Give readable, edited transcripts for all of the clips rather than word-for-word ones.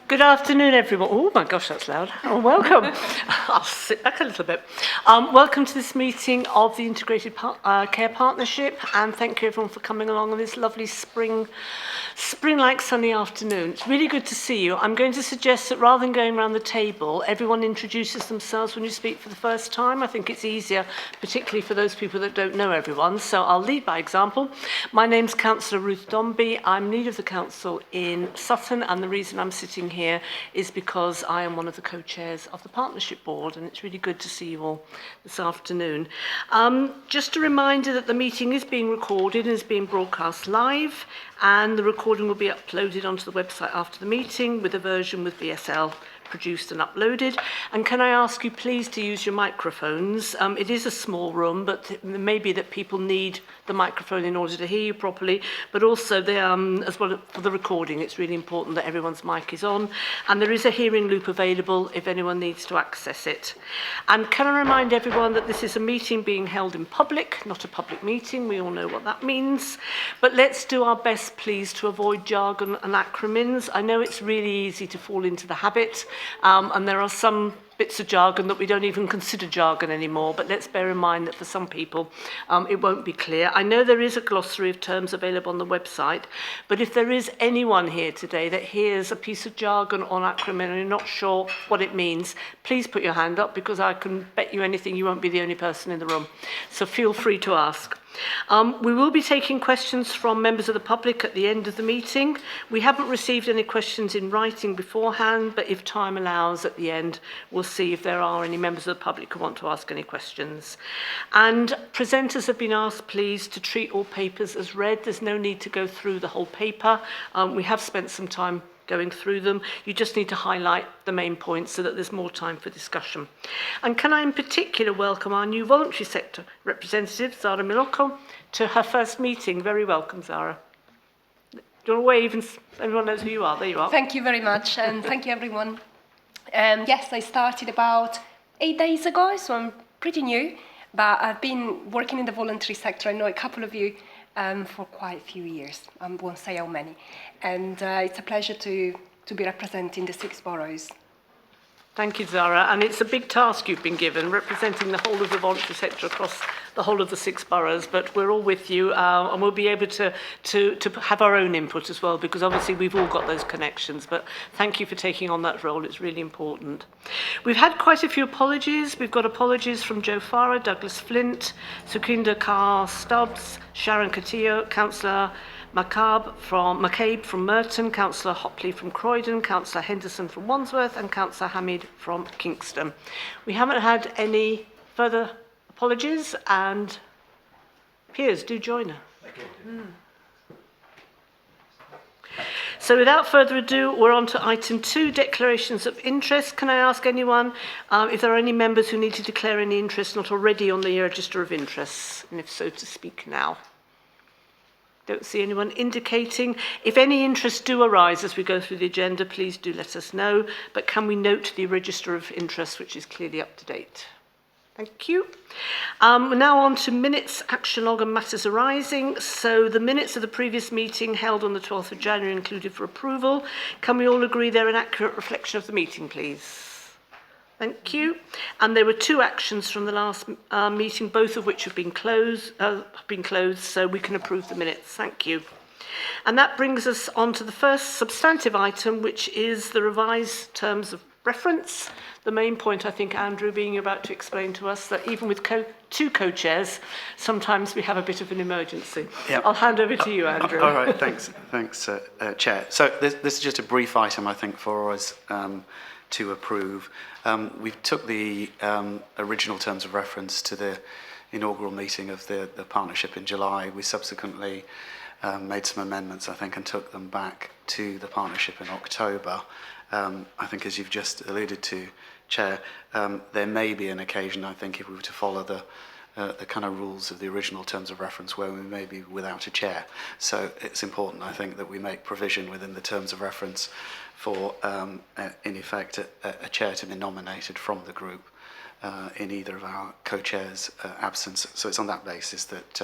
Good afternoon, everyone. Oh my gosh, that's loud. Oh, welcome. I'll sit back a little bit. Welcome to this meeting of the Integrated Care Partnership, and thank you everyone for coming along on this lovely spring-like sunny afternoon. It's really good to see you. I'm going to suggest that rather than going around the table, everyone introduces themselves when you speak for the first time. I think it's easier, particularly for those people that don't know everyone. So I'll lead by example. My name's Councillor Ruth Dombey. I'm leader of the council in Sutton, and the reason I'm sitting here is because I am one of the co-chairs of the partnership board, and it's really good to see you all this afternoon. Just a reminder that the meeting is being recorded and is being broadcast live, and the recording will be uploaded onto the website after the meeting with a version with BSL produced and uploaded. And can I ask you please to use your microphones? It is a small room, but it may be that people need the microphone in order to hear you properly, but also as well for the recording, it's really important that everyone's mic is on. And there is a hearing loop available if anyone needs to access it. And can I remind everyone that this is a meeting being held in public, not a public meeting. We all know what that means. But let's do our best, please, to avoid jargon and acronyms. I know it's really easy to fall into the habit, and there are some bits of jargon that we don't even consider jargon anymore, but let's bear in mind that for some people it won't be clear. I know there is a glossary of terms available on the website, but if there is anyone here today that hears a piece of jargon or acronym and you're not sure what it means, please put your hand up, because I can bet you anything you won't be the only person in the room. So feel free to ask. We will be taking questions from members of the public at the end of the meeting. We haven't received any questions in writing beforehand, but if time allows at the end, we'll see if there are any members of the public who want to ask any questions. And presenters have been asked, please, to treat all papers as read. There's no need to go through the whole paper. We have spent some time going through them. You just need to highlight the main points so that there's more time for discussion. And can I in particular welcome our new voluntary sector representative, Zara Miloko, to her first meeting. Very welcome, Zara. Do you want to wave and everyone knows who you are? There you are. Thank you very much, and thank you everyone. Yes, I started about 8 days ago, so I'm pretty new, but I've been working in the voluntary sector. I know a couple of you for quite a few years. I won't say how many. And it's a pleasure to be representing the 6 boroughs. Thank you, Zara. And it's a big task you've been given, representing the whole of the voluntary sector across the whole of the 6 boroughs. But we're all with you, and we'll be able to have our own input as well, because obviously we've all got those connections. But thank you for taking on that role. It's really important. We've had quite a few apologies. We've got apologies from Joe Farah, Douglas Flint, Sukhinder Kaur Stubbs, Sharon Catillo, Councillor McCabe from Merton, Councillor Hopley from Croydon, Councillor Henderson from Wandsworth, and Councillor Hamid from Kingston. We haven't had any further apologies, and Piers, do join her. So without further ado, we're on to item 2, declarations of interest. Can I ask anyone if there are any members who need to declare any interest not already on the register of interests, and if so, to speak now? Don't see anyone indicating. If any interests do arise as we go through the agenda, please do let us know. But can we note the register of interest, which is clearly up to date? Thank you. We're now on to minutes, action log and matters arising. So the minutes of the previous meeting held on the 12th of January included for approval. Can we all agree they're an accurate reflection of the meeting, please? Thank you. And there were 2 actions from the last meeting, both of which have been closed, so we can approve the minutes. Thank you. And that brings us on to the first substantive item, which is the revised terms of reference. The main point, I think, Andrew, being about to explain to us that even with 2 co-chairs, sometimes we have a bit of an emergency. Yep. I'll hand over to you, Andrew. All right, thanks, Chair. So this is just a brief item, I think, for us to approve. We took the original terms of reference to the inaugural meeting of the partnership in July. We subsequently made some amendments, I think, and took them back to the partnership in October. I think, as you've just alluded to, Chair, there may be an occasion, I think, if we were to follow the kind of rules of the original terms of reference where we may be without a chair. So it's important, I think, that we make provision within the terms of reference for, in effect, a chair to be nominated from the group. in either of our co-chairs' absence. So it's on that basis that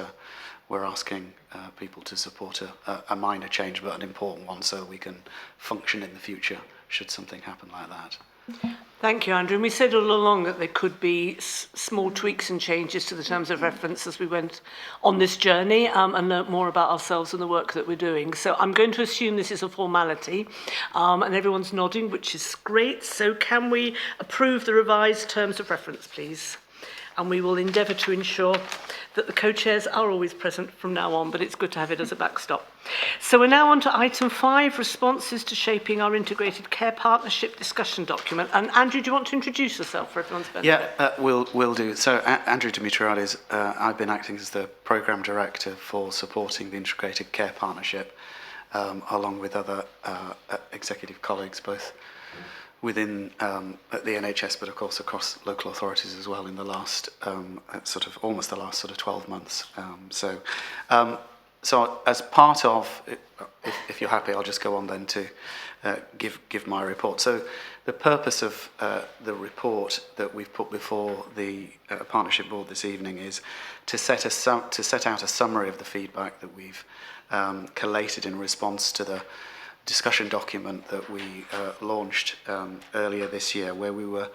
we're asking people to support a minor change, but an important one, so we can function in the future should something happen like that. Thank you, Andrew. And we said all along that there could be small tweaks and changes to the terms of reference as we went on this journey and learnt more about ourselves and the work that we're doing. So I'm going to assume this is a formality, and everyone's nodding, which is great. So can we approve the revised terms of reference, please? And we will endeavour to ensure that the co-chairs are always present from now on, but it's good to have it as a backstop. So we're now on to item 5, responses to shaping our integrated care partnership discussion document. And Andrew, do you want to introduce yourself for everyone's benefit? Yeah, we'll do. So Andrew Dimitriades, I've been acting as the programme director for supporting the integrated care partnership, along with other executive colleagues, both within the NHS, but of course across local authorities as well in the last almost the last 12 months. So as part of, if you're happy, I'll just go on then to give my report. So the purpose of the report that we've put before the partnership board this evening is to set out a summary of the feedback that we've collated in response to the discussion document that we launched earlier this year, where we were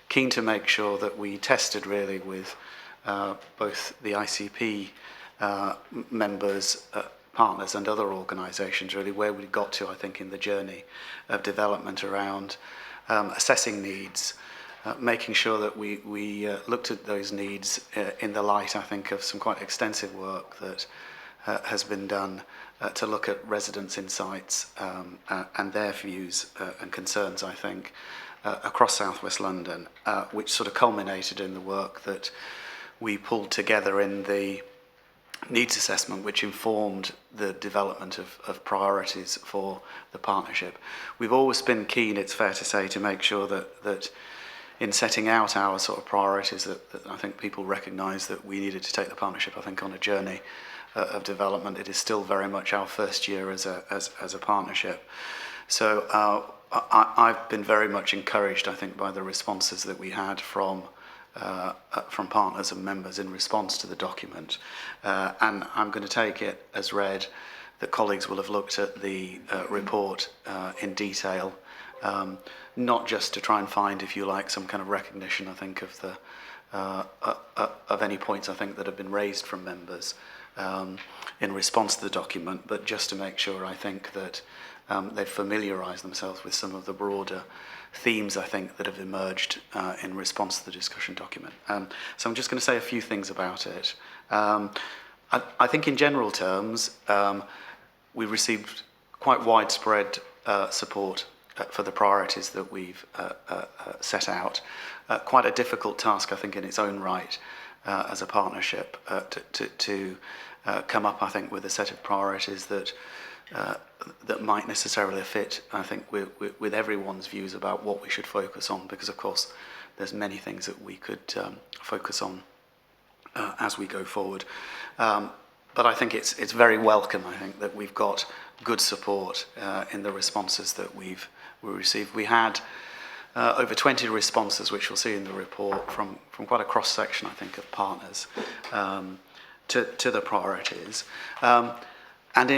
keen to make sure that we tested really with both the ICP members, partners and other organisations, really where we got to, I think, in the journey of development around assessing needs, making sure that we looked at those needs in the light, I think, of some quite extensive work that has been done to look at residents' insights and their views and concerns, I think, across South West London, which sort of culminated in the work that we pulled together in the needs assessment, which informed the development of priorities for the partnership. We've always been keen, it's fair to say, to make sure that in setting out our sort of priorities, that I think people recognise that we needed to take the partnership, I think, on a journey of development. It is still very much our first year as a partnership. So I've been very much encouraged, I think, by the responses that we had from partners and members in response to the document. And I'm going to take it as read that colleagues will have looked at the report in detail, not just to try and find, if you like, some kind of recognition, I think, of the of any points, I think, that have been raised from members in response to the document, but just to make sure, I think, that they've familiarised themselves with some of the broader themes, I think, that have emerged in response to the discussion document. So I'm just going to say a few things about it. I think in general terms, we received quite widespread support for the priorities that we've set out. Quite a difficult task, I think, in its own right as a partnership to come up, I think, with a set of priorities that might necessarily fit, I think, with everyone's views about what we should focus on, because, of course, there's many things that we could focus on as we go forward. But I think it's very welcome, I think, that we've got good support in the responses that we received. We had over 20 responses, which you'll see in the report, from quite a cross-section, I think, of partners to the priorities. And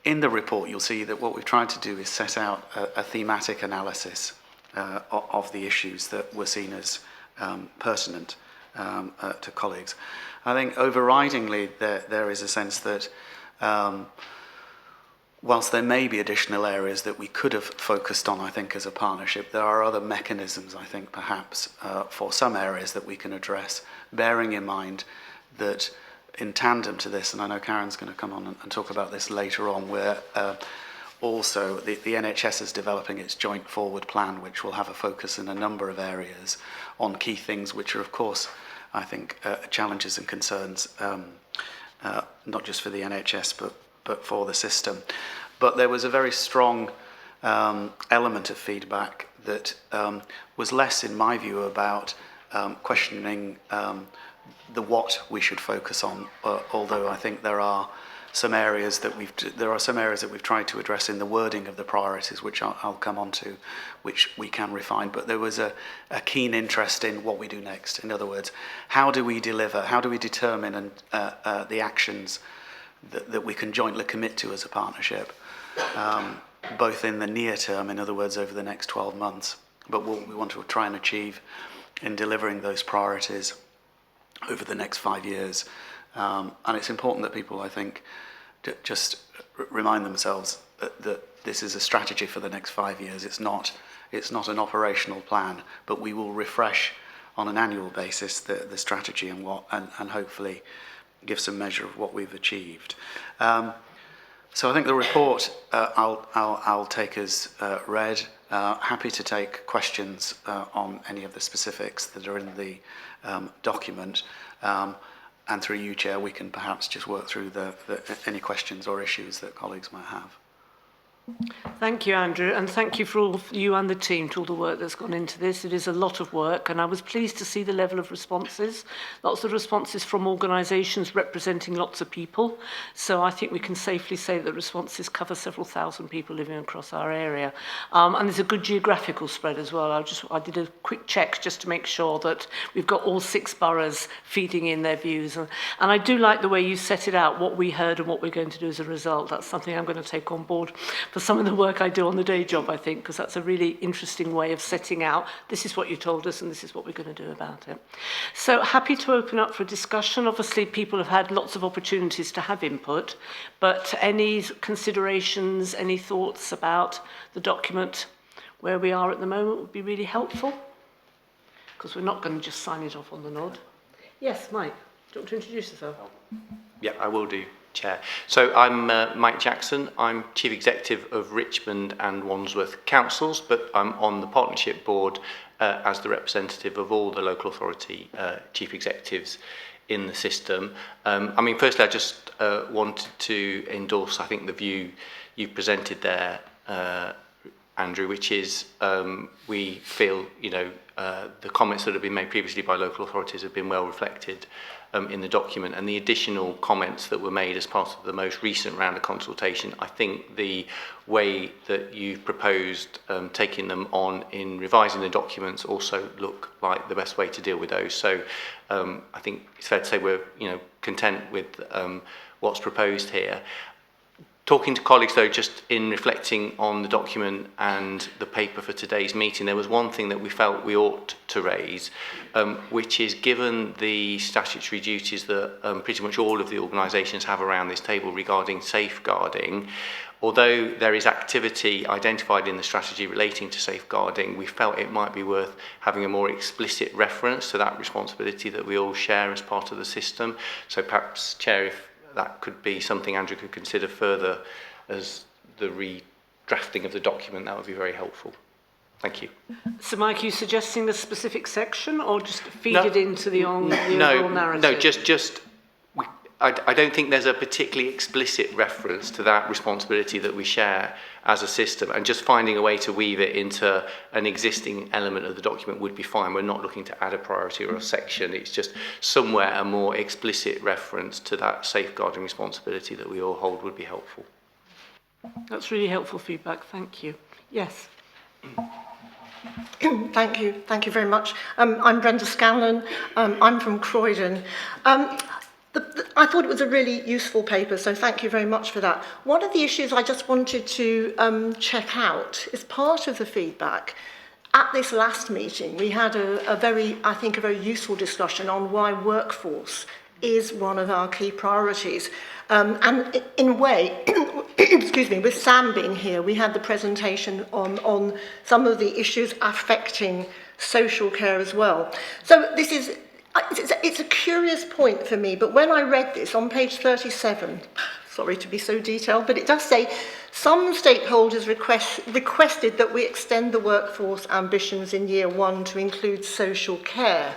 in the report, you'll see that what we've tried to do is set out a thematic analysis of the issues that were seen as pertinent to colleagues. I think overridingly there is a sense that whilst there may be additional areas that we could have focused on, I think, as a partnership, there are other mechanisms, I think, perhaps, for some areas that we can address, bearing in mind that in tandem to this, and I know Karen's going to come on and talk about this later on, where also the NHS is developing its joint forward plan, which will have a focus in a number of areas on key things, which are, of course, I think, challenges and concerns, not just for the NHS, but for the system. But there was a very strong element of feedback that was less, in my view, about questioning the what we should focus on, although I think there are some areas that we've tried to address in the wording of the priorities, which I'll come on to, which we can refine. But there was a keen interest in what we do next. In other words, how do we deliver? How do we determine the actions that we can jointly commit to as a partnership, both in the near term, in other words, over the next 12 months, but what we want to try and achieve in delivering those priorities over the next 5 years. And it's important that people, I think, just remind themselves that this is a strategy for the next 5 years. It's not an operational plan, but we will refresh on an annual basis the strategy and hopefully give some measure of what we've achieved. So I think the report I'll take as read. Happy to take questions on any of the specifics that are in the document. And through you, Chair, we can perhaps just work through any questions or issues that colleagues might have. Thank you, Andrew, and thank you for all you and the team to all the work that's gone into this. It is a lot of work, and I was pleased to see the level of responses. Lots of responses from organisations representing lots of people. So I think we can safely say that the responses cover several thousand people living across our area. And there's a good geographical spread as well. I did a quick check just to make sure that we've got all 6 boroughs feeding in their views. And I do like the way you set it out, what we heard and what we're going to do as a result. That's something I'm going to take on board for some of the work I do on the day job, I think, because that's a really interesting way of setting out, this is what you told us and this is what we're going to do about it. So happy to open up for discussion. Obviously, people have had lots of opportunities to have input, but any considerations, any thoughts about the document where we are at the moment would be really helpful, because we're not going to just sign it off on the nod. Yes, Mike, do you want to introduce yourself? Yeah, I will do, Chair. So I'm Mike Jackson. I'm Chief Executive of Richmond and Wandsworth Councils, but I'm on the Partnership Board as the representative of all the local authority Chief Executives in the system. I mean, firstly, I just wanted to endorse, I think, the view you presented there, Andrew, which is we feel, the comments that have been made previously by local authorities have been well reflected in the document, and the additional comments that were made as part of the most recent round of consultation. I think the way that you've proposed taking them on in revising the documents also look like the best way to deal with those. So I think it's fair to say we're content with what's proposed here. Talking to colleagues, though, just in reflecting on the document and the paper for today's meeting, there was one thing that we felt we ought to raise, which is, given the statutory duties that pretty much all of the organisations have around this table regarding safeguarding, although there is activity identified in the strategy relating to safeguarding, we felt it might be worth having a more explicit reference to that responsibility that we all share as part of the system. So perhaps, Chair, if that could be something Andrew could consider further as the redrafting of the document, that would be very helpful. Thank you. So, Mike, are you suggesting a specific section or just feed it into the overall narrative? No, I don't think there's a particularly explicit reference to that responsibility that we share as a system, and just finding a way to weave it into an existing element of the document would be fine. We're not looking to add a priority or a section. It's just somewhere a more explicit reference to that safeguarding responsibility that we all hold would be helpful. That's really helpful feedback. Thank you. Yes. Thank you very much. I'm Brenda Scanlon. I'm from Croydon. I thought it was a really useful paper, so thank you very much for that. One of the issues I just wanted to check out is part of the feedback. At this last meeting, we had a very useful discussion on why workforce is one of our key priorities. And in a way, excuse me, with Sam being here, we had the presentation on some of the issues affecting social care as well. So this is, it's a curious point for me, but when I read this on page 37, sorry to be so detailed, but it does say, some stakeholders requested that we extend the workforce ambitions in year 1 to include social care.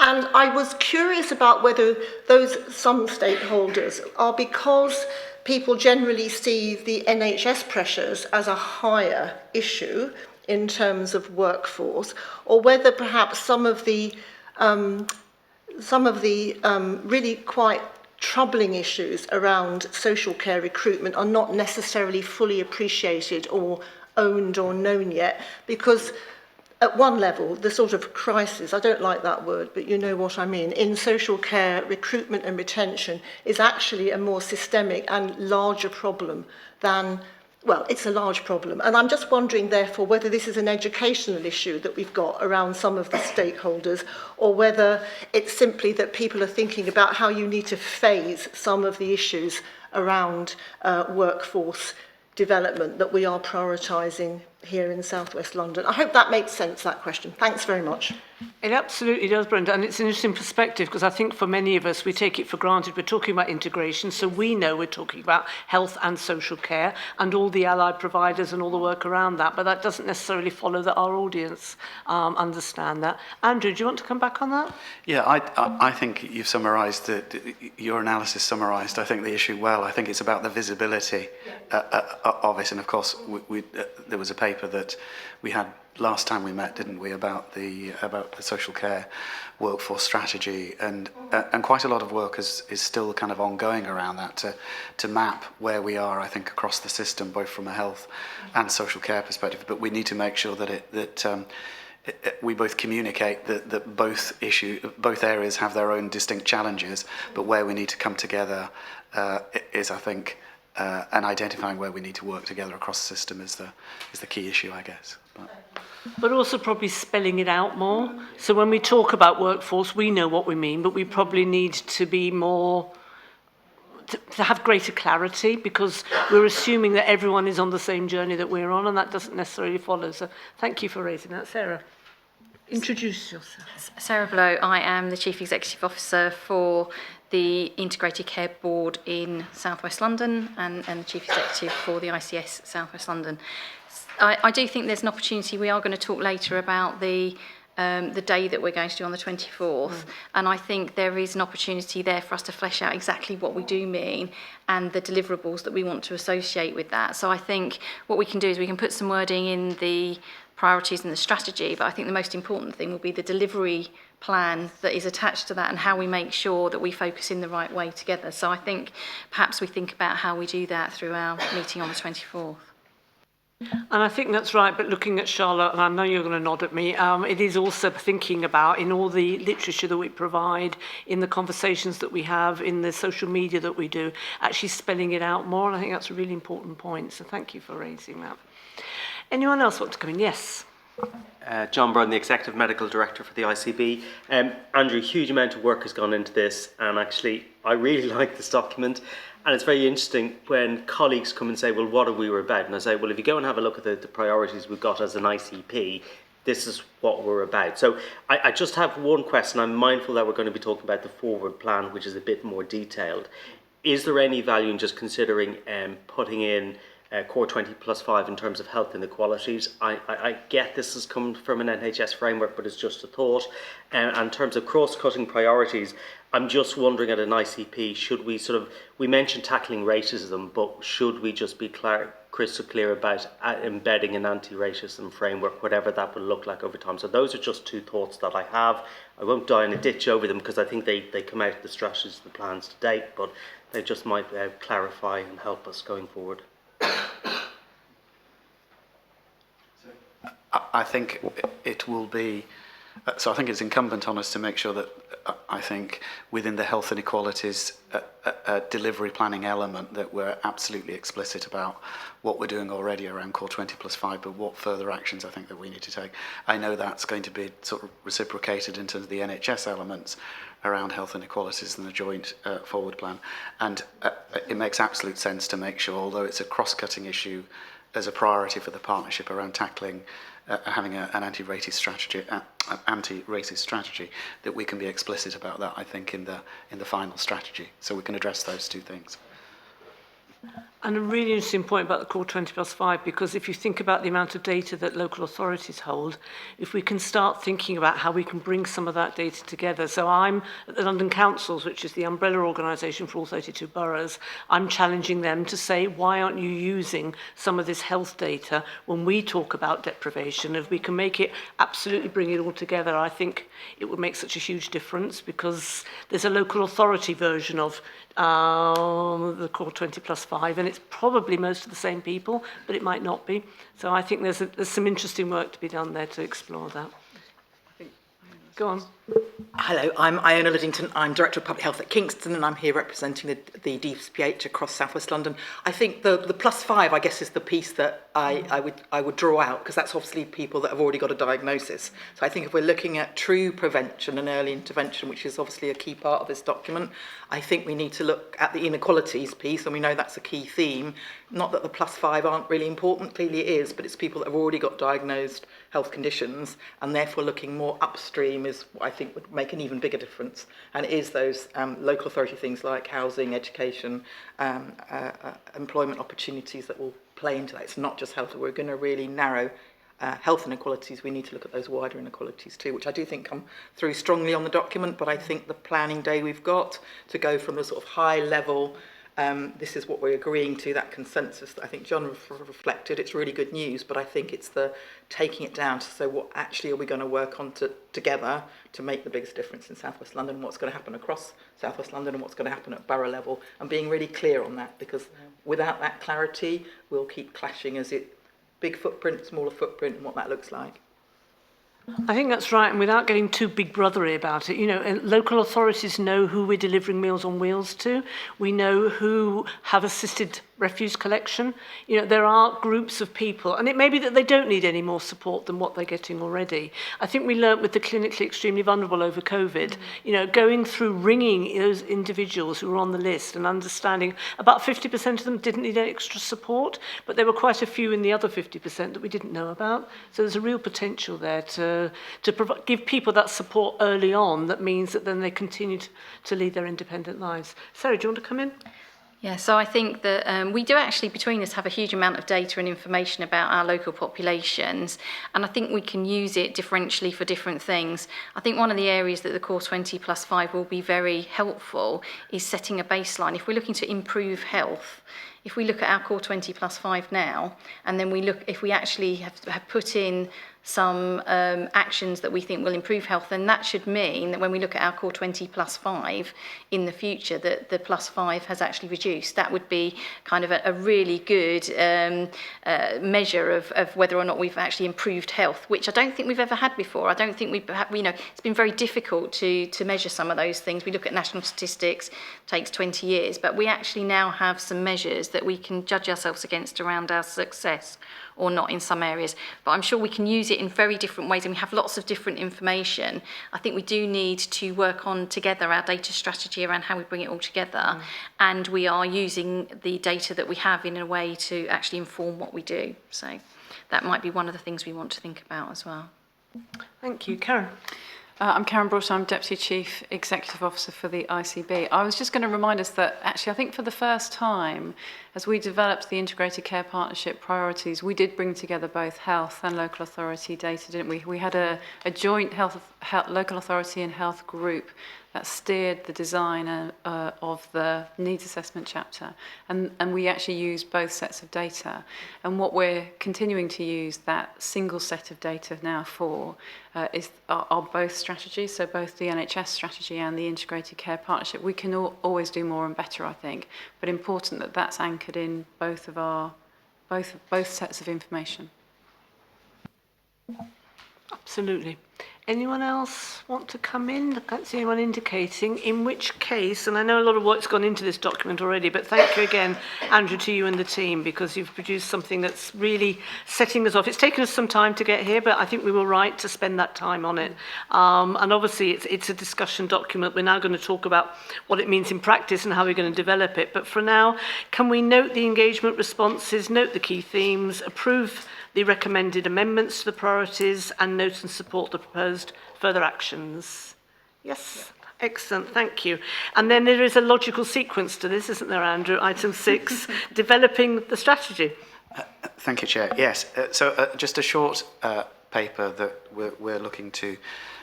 And I was curious about whether some stakeholders are because people generally see the NHS pressures as a higher issue in terms of workforce, or whether perhaps some of the really quite troubling issues around social care recruitment are not necessarily fully appreciated or owned or known yet, because at one level, the sort of crisis, I don't like that word, but you know what I mean, in social care recruitment and retention is actually a more systemic and larger problem than, well, it's a large problem. And I'm just wondering, therefore, whether this is an educational issue that we've got around some of the stakeholders, or whether it's simply that people are thinking about how you need to phase some of the issues around workforce development that we are prioritising here in South West London. I hope that makes sense, that question. Thanks very much. It absolutely does, Brenda, and it's an interesting perspective, because I think for many of us, we take it for granted. We're talking about integration, so we know we're talking about health and social care and all the allied providers and all the work around that, but that doesn't necessarily follow that our audience understand that. Andrew, do you want to come back on that? Yeah, I think you've summarised, your analysis summarised, I think, the issue well. I think it's about the visibility of it, and of course, there was a paper that we had last time we met, didn't we, about the social care workforce strategy, and quite a lot of work is still kind of ongoing around that to map where we are, I think, across the system, both from a health and social care perspective. But we need to make sure that we both communicate that both areas have their own distinct challenges, but where we need to come together is, I think, and identifying where we need to work together across the system is the key issue, I guess. But also probably spelling it out more. So when we talk about workforce, we know what we mean, but we probably need to be more, to have greater clarity, because we're assuming that everyone is on the same journey that we're on, and that doesn't necessarily follow. So thank you for raising that. Sarah, introduce yourself. Sarah Blow, I am the Chief Executive Officer for the Integrated Care Board in South West London and the Chief Executive for the ICS South West London. I do think there's an opportunity. We are going to talk later about the day that we're going to do on the 24th, and I think there is an opportunity there for us to flesh out exactly what we do mean and the deliverables that we want to associate with that. So I think what we can do is we can put some wording in the priorities and the strategy, but I think the most important thing will be the delivery plan that is attached to that and how we make sure that we focus in the right way together. So I think perhaps we think about how we do that through our meeting on the 24th. And I think that's right, but looking at Charlotte, and I know you're going to nod at me, it is also thinking about, in all the literature that we provide, in the conversations that we have, in the social media that we do, actually spelling it out more, and I think that's a really important point, so thank you for raising that. Anyone else want to come in? Yes. John Brown, the Executive Medical Director for the ICB. Andrew, a huge amount of work has gone into this, and actually I really like this document, and it's very interesting when colleagues come and say, well, what are we about? And I say, well, if you go and have a look at the priorities we've got as an ICP, this is what we're about. So I just have one question. I'm mindful that we're going to be talking about the forward plan, which is a bit more detailed. Is there any value in just considering putting in Core 20+5 in terms of health inequalities? I get this has come from an NHS framework, but it's just a thought. And in terms of cross-cutting priorities, I'm just wondering at an ICP, should we we mentioned tackling racism, but should we just be crystal clear about embedding an anti-racism framework, whatever that will look like over time? So those are just two thoughts that I have. I won't die in a ditch over them because I think they come out of the strategies and the plans to date, but they just might clarify and help us going forward. I think it will be, so I think it's incumbent on us to make sure that, I think, within the health inequalities delivery planning element, that we're absolutely explicit about what we're doing already around Core 20+5, but what further actions I think that we need to take. I know that's going to be sort of reciprocated in terms of the NHS elements around health inequalities and the joint forward plan. And it makes absolute sense to make sure, although it's a cross-cutting issue, as a priority for the partnership around tackling having an anti-racist strategy, that we can be explicit about that, I think, in the final strategy, so we can address those two things. And a really interesting point about the core 20+5, because if you think about the amount of data that local authorities hold, if we can start thinking about how we can bring some of that data together. So I'm at the London Councils, which is the umbrella organisation for all 32 boroughs. I'm challenging them to say, why aren't you using some of this health data when we talk about deprivation? If we can make it, absolutely bring it all together, I think it would make such a huge difference, because there's a local authority version of the core 20+5, and it's probably most of the same people, but it might not be. So I think there's some interesting work to be done there to explore that. Go on. Hello, I'm Iona Liddington. I'm Director of Public Health at Kingston, and I'm here representing the DSPH across South West London. I think the +5, I guess, is the piece that I would draw out, because that's obviously people that have already got a diagnosis. So I think if we're looking at true prevention and early intervention, which is obviously a key part of this document, I think we need to look at the inequalities piece, and we know that's a key theme. Not that the +5 aren't really important, clearly it is, but it's people that have already got diagnosed health conditions, and therefore looking more upstream is what I think would make an even bigger difference. And it is those local authority things like housing, education, employment opportunities that will play into that. It's not just health. We're going to really narrow health inequalities. We need to look at those wider inequalities too, which I do think come through strongly on the document, but I think the planning day we've got to go from the sort of high level, this is what we're agreeing to, that consensus that I think John reflected, it's really good news, but I think it's the taking it down to say what actually are we going to work on together to make the biggest difference in South West London, what's going to happen across South West London and what's going to happen at borough level, and being really clear on that, because without that clarity we'll keep clashing as it big footprint, smaller footprint, and what that looks like. I think that's right, and without getting too big brothery about it, you know, local authorities know who we're delivering Meals on Wheels to. We know who have assisted refuse collection. You know, there are groups of people, and it may be that they don't need any more support than what they're getting already. I think we learnt with the clinically extremely vulnerable over COVID, you know, going through ringing those individuals who were on the list and understanding about 50% of them didn't need extra support, but there were quite a few in the other 50% that we didn't know about. So there's a real potential there to give people that support early on. That means that then they continue to lead their independent lives. Sarah, do you want to come in? Yeah, so I think that we do actually, between us, have a huge amount of data and information about our local populations, and I think we can use it differentially for different things. I think one of the areas that the Core 20+5 will be very helpful is setting a baseline. If we're looking to improve health, if we look at our Core 20+5 now, and then we look, if we actually have put in some actions that we think will improve health, then that should mean that when we look at our Core 20+5 in the future, that the +5 has actually reduced. That would be kind of a really good measure of whether or not we've actually improved health, which I don't think we've ever had before. I don't think we've, you know, it's been very difficult to measure some of those things. We look at national statistics, takes 20 years, but we actually now have some measures that we can judge ourselves against around our success or not in some areas. But I'm sure we can use it in very different ways, and we have lots of different information. I think we do need to work on together our data strategy around how we bring it all together, and we are using the data that we have in a way to actually inform what we do. So that might be one of the things we want to think about as well. Thank you. Karen? I'm Karen Broughton, I'm Deputy Chief Executive Officer for the ICB. I was just going to remind us that actually I think for the first time, as we developed the Integrated Care Partnership priorities, we did bring together both health and local authority data, didn't we? We had a joint local authority and health group that steered the design of the needs assessment chapter, and we actually used both sets of data. And what we're continuing to use that single set of data now for are both strategies, so both the NHS strategy and the Integrated Care Partnership. We can always do more and better, I think, but important that that's anchored in both sets of information. Absolutely. Anyone else want to come in? I can't see anyone indicating, in which case, and I know a lot of work's gone into this document already, but thank you again, Andrew, to you and the team, because you've produced something that's really setting us off. It's taken us some time to get here, but I think we were right to spend that time on it. And obviously it's a discussion document. We're now going to talk about what it means in practice and how we're going to develop it. But for now, can we note the engagement responses, note the key themes, approve the recommended amendments to the priorities, and note and support the proposed further actions? Yes, Excellent, thank you. And then there is a logical sequence to this, isn't there, Andrew? Item 6, developing the strategy. Thank you, Chair. Yes, just a short paper that we're looking to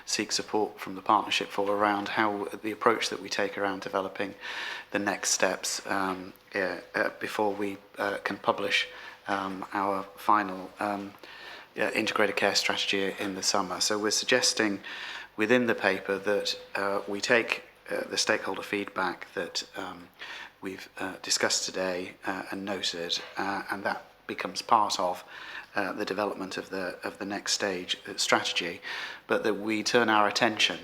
seek support from the partnership for around how the approach that we take around developing the next steps before we can publish our final integrated care strategy in the summer. So we're suggesting within the paper that we take the stakeholder feedback that we've discussed today and noted, and that becomes part of the development of the next stage strategy, but that we turn our attention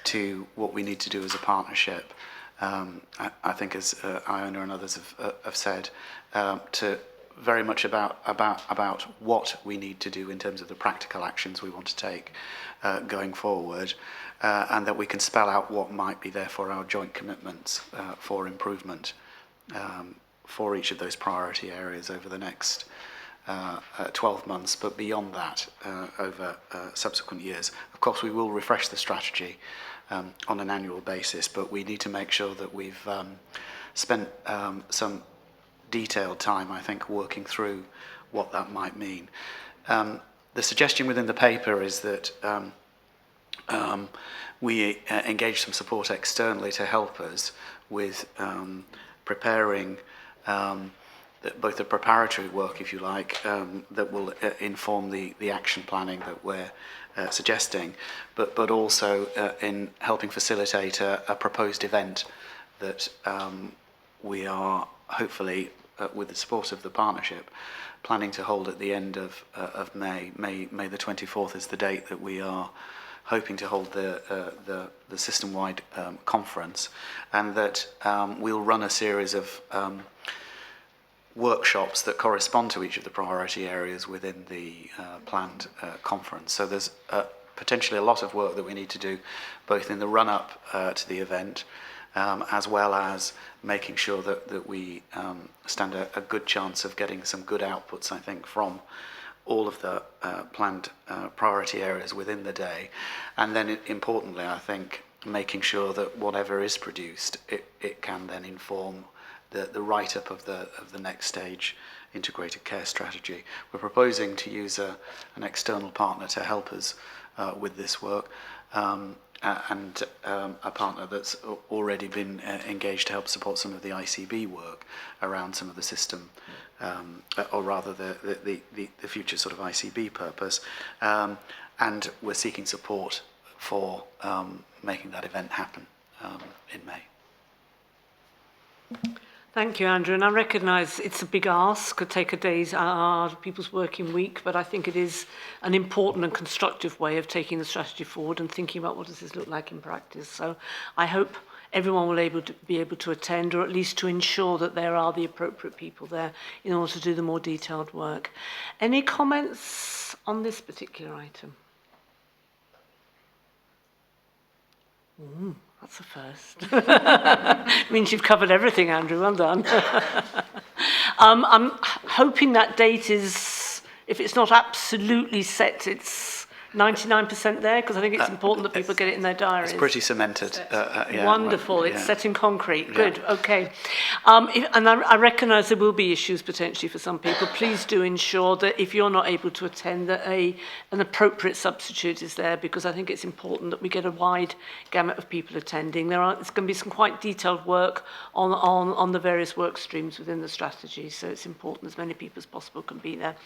to what we need to do as a partnership. I think, as Iona and others have said, to very much about what we need to do in terms of the practical actions we want to take going forward, and that we can spell out what might be therefore our joint commitments for improvement for each of those priority areas over the next 12 months, but beyond that over subsequent years. Of course, we will refresh the strategy on an annual basis, but we need to make sure that we've spent some detailed time, I think, working through what that might mean. The suggestion within the paper is that we engage some support externally to help us with preparing both the preparatory work, if you like, that will inform the action planning that we're suggesting, but also in helping facilitate a proposed event that we are hopefully, with the support of the partnership, planning to hold at the end of May. May the 24th is the date that we are hoping to hold the system-wide conference, and that we'll run a series of workshops that correspond to each of the priority areas within the planned conference. So there's potentially a lot of work that we need to do, both in the run-up to the event, as well as making sure that we stand a good chance of getting some good outputs, I think, from all of the planned priority areas within the day. And then importantly, I think, making sure that whatever is produced, it can then inform the write-up of the next stage integrated care strategy. We're proposing to use an external partner to help us with this work, and a partner that's already been engaged to help support some of the ICB work around some of the system, or rather the future sort of ICB purpose, and we're seeking support for making that event happen in May. Thank you, Andrew. And I recognise it's a big ask, could take a day's out of people's working week, but I think it is an important and constructive way of taking the strategy forward and thinking about what does this look like in practice. So I hope everyone will be able to attend, or at least to ensure that there are the appropriate people there in order to do the more detailed work. Any comments on this particular item? That's a first. Means you've covered everything, Andrew. Well done. I'm hoping that date is, if it's not absolutely set, it's 99% there, because I think it's important that people get it in their diaries. It's pretty cemented. Yeah, wonderful. well, It's yeah. set in concrete. Yeah. Good. Okay. And I recognise there will be issues potentially for some people. Please do ensure that if you're not able to attend, that an appropriate substitute is there, because I think it's important that we get a wide gamut of people attending. There's going to be some quite detailed work on the various work streams within the strategy, so it's important as many people as possible can be there.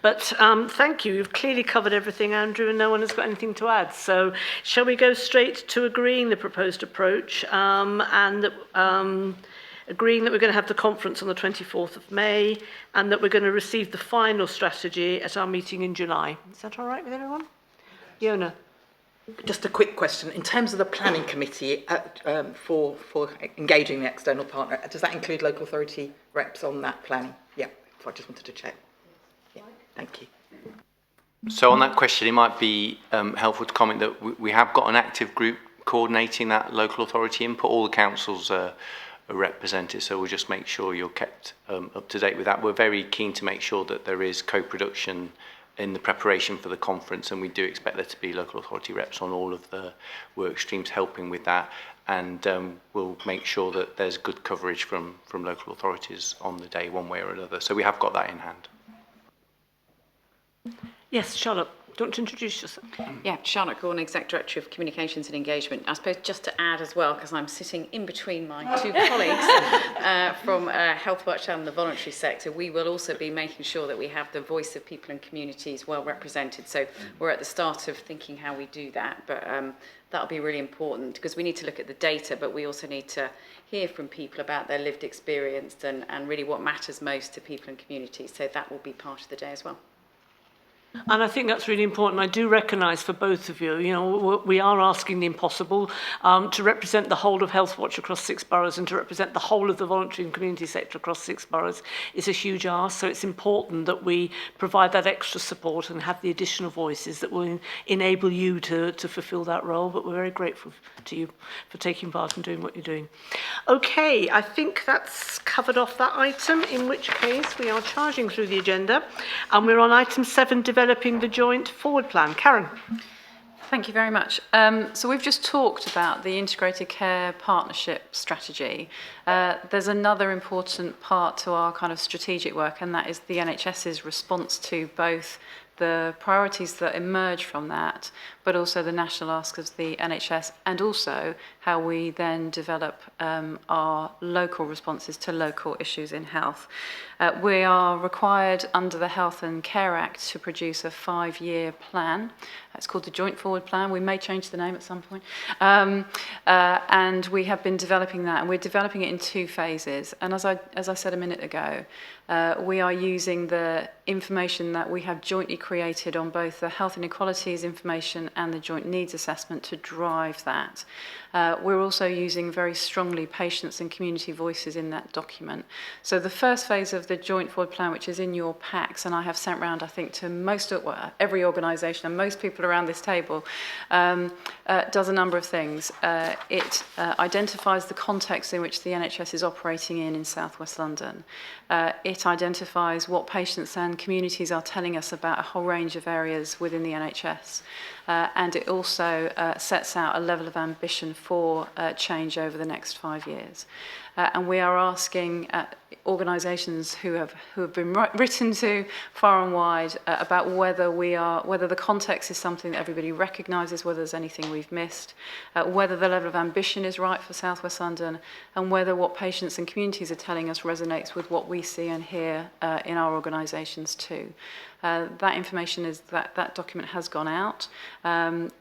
But thank you. You've clearly covered everything, Andrew, and no one has got anything to add. So shall we go straight to agreeing the proposed approach, and agreeing that we're going to have the conference on the 24th of May, and that we're going to receive the final strategy at our meeting in July. Is that all right with everyone? Iona? Just a quick question. In terms of the planning committee for engaging the external partner, does that include local authority reps on that planning? Yeah, so I just wanted to check. Yeah, thank you. So on that question, it might be helpful to comment that we have got an active group coordinating that local authority input. All the councils are represented, so we'll just make sure you're kept up to date with that. We're very keen to make sure that there is co-production in the preparation for the conference, and we do expect there to be local authority reps on all of the work streams helping with that, and we'll make sure that there's good coverage from local authorities on the day one way or another. So we have got that in hand. Yes, Charlotte, do you want to introduce yourself? Yeah, Charlotte Gordon, Exec Director of Communications and Engagement. I suppose just to add as well, because I'm sitting in between my two colleagues from Health Watch and the voluntary sector, we will also be making sure that we have the voice of people and communities well represented. So we're at the start of thinking how we do that, but that'll be really important because we need to look at the data, but we also need to hear from people about their lived experience and really what matters most to people and communities. So that will be part of the day as well. And I think that's really important. I do recognise for both of you, we are asking the impossible to represent the whole of Health Watch across 6 boroughs and to represent the whole of the voluntary and community sector across 6 boroughs is a huge ask. So it's important that we provide that extra support and have the additional voices that will enable you to fulfil that role. But we're very grateful to you for taking part and doing what you're doing. Okay, I think that's covered off that item, in which case we are charging through the agenda. And we're on item 7, developing the joint forward plan. Karen. Thank you very much. So we've just talked about the integrated care partnership strategy. There's another important part to our kind of strategic work, and that is the NHS's response to both the priorities that emerge from that, but also the national ask of the NHS, and also how we then develop our local responses to local issues in health. We are required under the Health and Care Act to produce a 5-year plan. It's called the Joint Forward Plan. We may change the name at some point. And we have been developing that, and we're developing it in 2 phases. And as I said a minute ago, we are using the information that we have jointly created on both the health inequalities information and the joint needs assessment to drive that. We're also using very strongly patients and community voices in that document. So the first phase of the Joint Forward Plan, which is in your packs, and I have sent round, I think, to every organisation and most people around this table, does a number of things. It identifies the context in which the NHS is operating in South West London. It identifies what patients and communities are telling us about a whole range of areas within the NHS. And it also sets out a level of ambition for change over the next 5 years. And we are asking organisations who have been written to far and wide about whether the context is something that everybody recognises, whether there's anything we've missed, whether the level of ambition is right for South West London, and whether what patients and communities are telling us resonates with what we see and hear in our organisations too. That information that document has gone out, and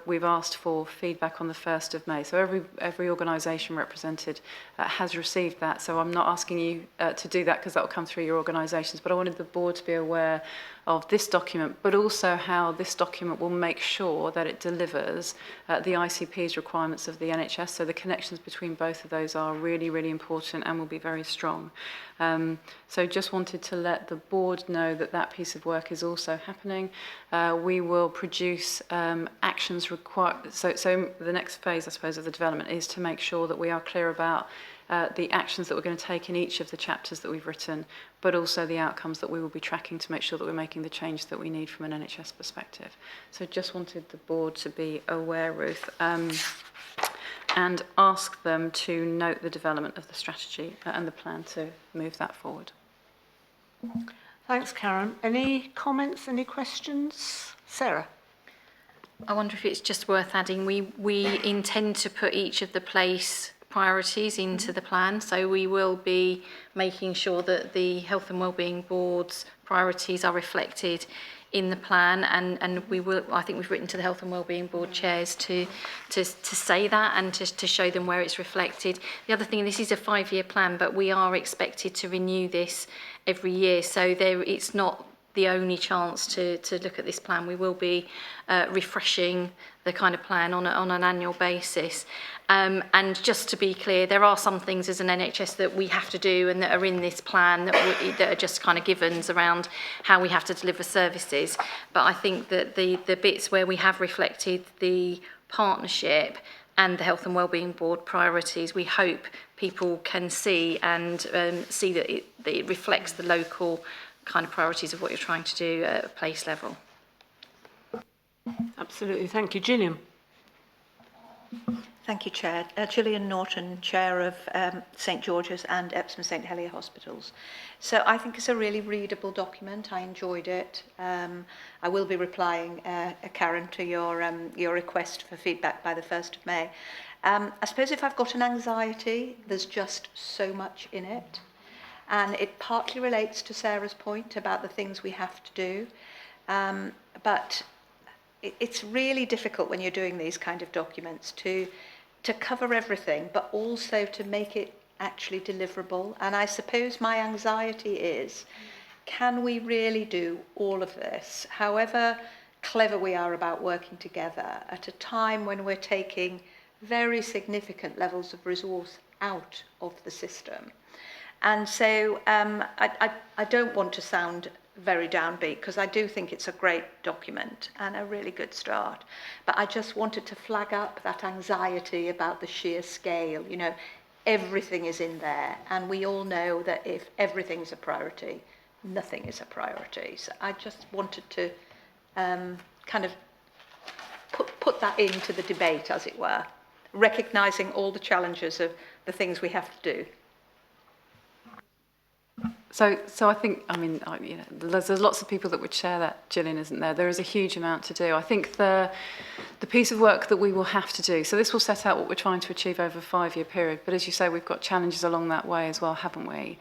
we've asked for feedback on the 1st of May. So every organisation represented has received that. So I'm not asking you to do that because that will come through your organisations, but I wanted the board to be aware of this document, but also how this document will make sure that it delivers the ICP's requirements of the NHS. So the connections between both of those are really, really important and will be very strong. So just wanted to let the board know that that piece of work is also happening. We will produce actions required. So the next phase, I suppose, of the development is to make sure that we are clear about the actions that we're going to take in each of the chapters that we've written, but also the outcomes that we will be tracking to make sure that we're making the change that we need from an NHS perspective. So just wanted the board to be aware, Ruth, and ask them to note the development of the strategy and the plan to move that forward. Thanks, Karen. Any comments, any questions? Sarah? I wonder if it's just worth adding, we intend to put each of the place priorities into the plan, so we will be making sure that the Health and Wellbeing Board's priorities are reflected in the plan, and we will. I think we've written to the Health and Wellbeing Board chairs to say that and to show them where it's reflected. The other thing, this is a 5-year plan, but we are expected to renew this every year, so it's not the only chance to look at this plan. We will be refreshing the kind of plan on an annual basis. And just to be clear, there are some things as an NHS that we have to do and that are in this plan that are just kind of givens around how we have to deliver services. But I think that the bits where we have reflected the partnership and the Health and Wellbeing Board priorities, we hope people can see and see that it reflects the local kind of priorities of what you're trying to do at a place level. Absolutely, thank you. Gillian. Thank you, Chair. Gillian Norton, Chair of St George's and Epsom St Helier Hospitals. So I think it's a really readable document. I enjoyed it. I will be replying, Karen, to your request for feedback by the 1st of May. I suppose if I've got an anxiety, there's just so much in it. And it partly relates to Sarah's point about the things we have to do. But it's really difficult when you're doing these kind of documents to cover everything, but also to make it actually deliverable. And I suppose my anxiety is, can we really do all of this, however clever we are about working together, at a time when we're taking very significant levels of resource out of the system? And so I don't want to sound very downbeat, because I do think it's a great document and a really good start. But I just wanted to flag up that anxiety about the sheer scale. You know, everything is in there, and we all know that if everything is a priority, nothing is a priority. So I just wanted to kind of put that into the debate, as it were, recognising all the challenges of the things we have to do. So I think, I mean, you know, there's lots of people that would share that, Gillian, isn't there? There is a huge amount to do. I think the piece of work that we will have to do, so this will set out what we're trying to achieve over a 5-year period, but as you say, we've got challenges along that way as well, haven't we?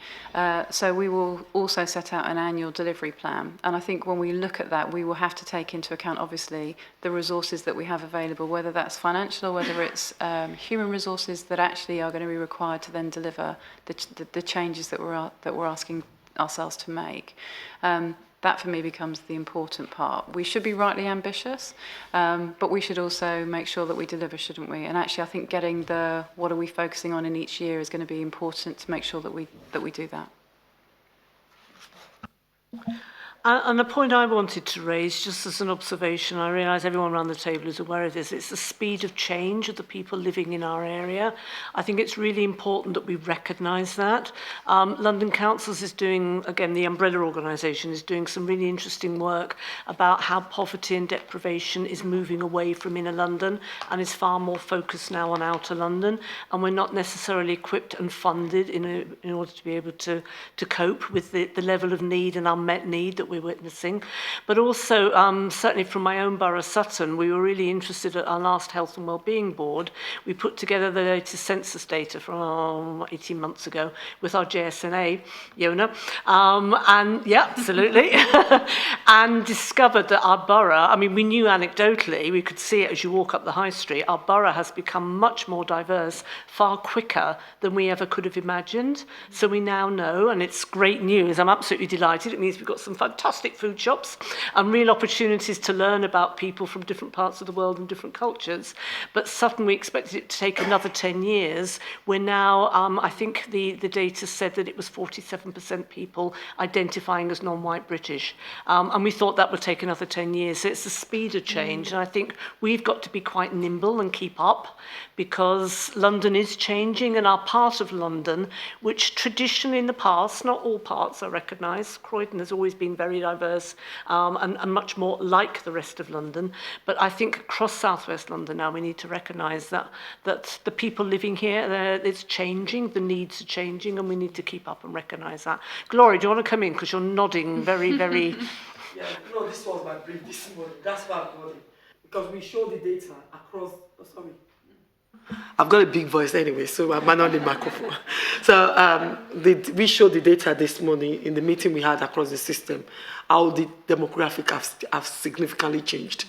So we will also set out an annual delivery plan, and I think when we look at that, we will have to take into account, obviously, the resources that we have available, whether that's financial or whether it's human resources that actually are going to be required to then deliver the changes that we're asking ourselves to make. That for me becomes the important part. We should be rightly ambitious, but we should also make sure that we deliver, shouldn't we? And actually I think getting the what are we focusing on in each year is going to be important to make sure that we do that. And the point I wanted to raise, just as an observation, I realise everyone around the table is aware of this, it's the speed of change of the people living in our area. I think it's really important that we recognise that. London Councils is doing, again, the umbrella organisation is doing some really interesting work about how poverty and deprivation is moving away from inner London and is far more focused now on outer London. And we're not necessarily equipped and funded in order to be able to cope with the level of need and unmet need that we're witnessing. But also, certainly from my own borough, Sutton, we were really interested at our last Health and Wellbeing Board. We put together the latest census data from 18 months ago with our JSNA, Yona, and yeah, absolutely, and discovered that our borough, I mean, we knew anecdotally, we could see it as you walk up the high street, our borough has become much more diverse, far quicker than we ever could have imagined. So we now know, and it's great news, I'm absolutely delighted, it means we've got some fantastic food shops and real opportunities to learn about people from different parts of the world and different cultures. But Sutton, we expected it to take another 10 years. We're now, I think the data said that it was 47% people identifying as non-white British. And we thought that would take another 10 years. So it's the speed of change. And I think we've got to be quite nimble and keep up, because London is changing, and our part of London, which traditionally in the past, not all parts I recognise, Croydon has always been very diverse and much more like the rest of London. But I think across South West London now we need to recognise that the people living here, it's changing, the needs are changing, and we need to keep up and recognise that. Gloria, do you want to come in? Because you're nodding very, very... Yeah, no, this was my brief this morning. That's why I'm nodding. Because we show the data across... Oh, sorry. I've got a big voice anyway, so I'm not on the microphone. So we showed the data this morning in the meeting we had across the system, how the demographic have significantly changed.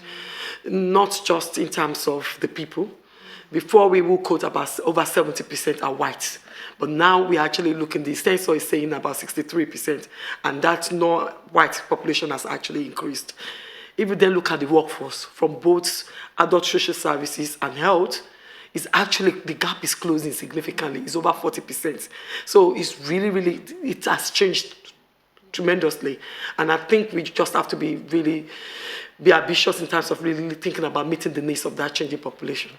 Not just in terms of the people. Before we will quote about over 70% are white. But now we're actually looking, the census is saying about 63%, and that non-white population has actually increased. If you then look at the workforce, from both adult social services and health, is actually, the gap is closing significantly. It's over 40%. So it's really, it has changed tremendously. And I think we just have to be ambitious in terms of really thinking about meeting the needs of that changing population.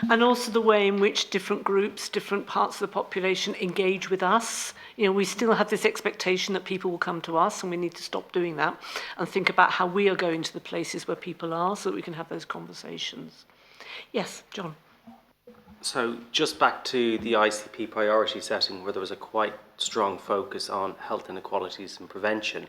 And also the way in which different groups, different parts of the population engage with us. You know, we still have this expectation that people will come to us, and we need to stop doing that and think about how we are going to the places where people are so that we can have those conversations. Yes, John. So just back to the ICP priority setting, where there was a quite strong focus on health inequalities and prevention.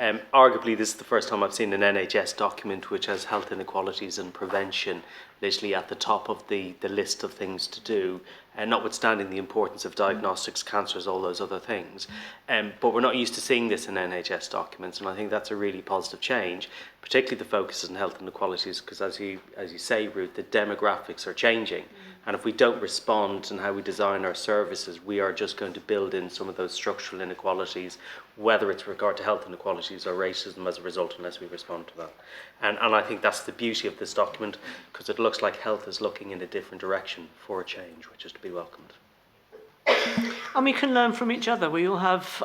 Arguably, this is the first time I've seen an NHS document which has health inequalities and prevention literally at the top of the list of things to do, and notwithstanding the importance of diagnostics, cancers, all those other things. But we're not used to seeing this in NHS documents, and I think that's a really positive change, particularly the focus on health inequalities, because as you say, Ruth, the demographics are changing. And if we don't respond in how we design our services, we are just going to build in some of those structural inequalities, whether it's with regard to health inequalities or racism as a result, unless we respond to that. And I think that's the beauty of this document, because it looks like health is looking in a different direction for a change, which is to be welcomed. And we can learn from each other. We all have,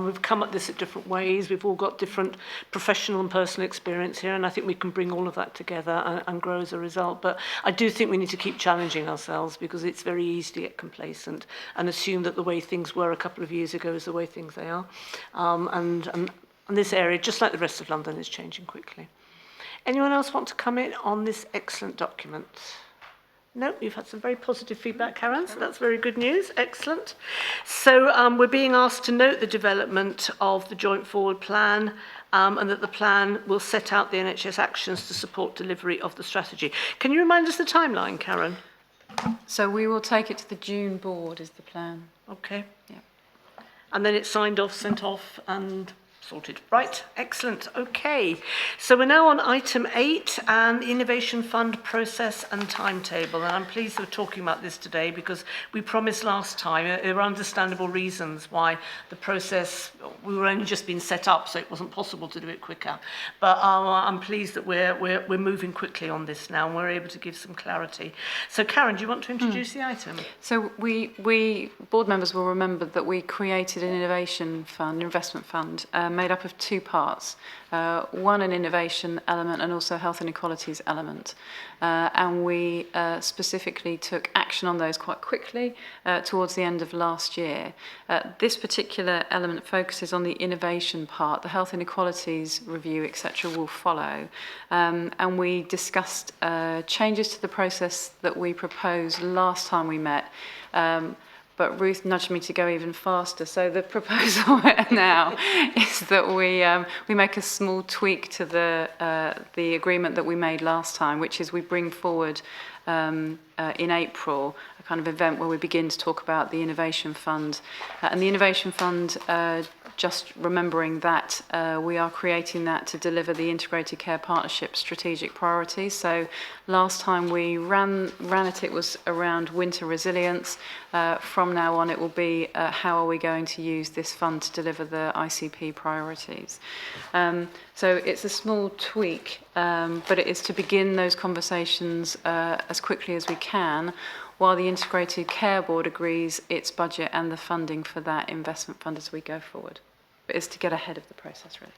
we've come at this at different ways. We've all got different professional and personal experience here, and I think we can bring all of that together and grow as a result. But I do think we need to keep challenging ourselves, because it's very easy to get complacent and assume that the way things were a couple of years ago is the way things they are. And this area, just like the rest of London, is changing quickly. Anyone else want to come in on this excellent document? No, you've had some very positive feedback, Karen, so that's very good news. Excellent. So we're being asked to note the development of the joint forward plan, and that the plan will set out the NHS actions to support delivery of the strategy. Can you remind us the timeline, Karen? So we will take it to the June board is the plan. Okay. Yeah. And then it's signed off, sent off, and sorted. Right, excellent. Okay, so we're now on item 8 and the Innovation Fund process and timetable. And I'm pleased we're talking about this today, because we promised last time, there were understandable reasons why the process, we were only just being set up, so it wasn't possible to do it quicker. But I'm pleased that we're moving quickly on this now, and we're able to give some clarity. So Karen, do you want to introduce the item? So we board members will remember that we created an innovation fund, investment fund, made up of 2 parts. One, an innovation element, and also health inequalities element. And we specifically took action on those quite quickly towards the end of last year. This particular element focuses on the innovation part. The health inequalities review, etc., will follow. And we discussed changes to the process that we proposed last time we met. But Ruth nudged me to go even faster. So the proposal now is that we make a small tweak to the agreement that we made last time, which is we bring forward in April a kind of event where we begin to talk about the Innovation Fund. And the Innovation Fund, just remembering that we are creating that to deliver the Integrated Care Partnership strategic priorities. So last time we ran it was around winter resilience. From now on, it will be how are we going to use this fund to deliver the ICP priorities. So it's a small tweak, but it is to begin those conversations as quickly as we can, while the Integrated Care Board agrees its budget and the funding for that investment fund as we go forward. But it's to get ahead of the process, really.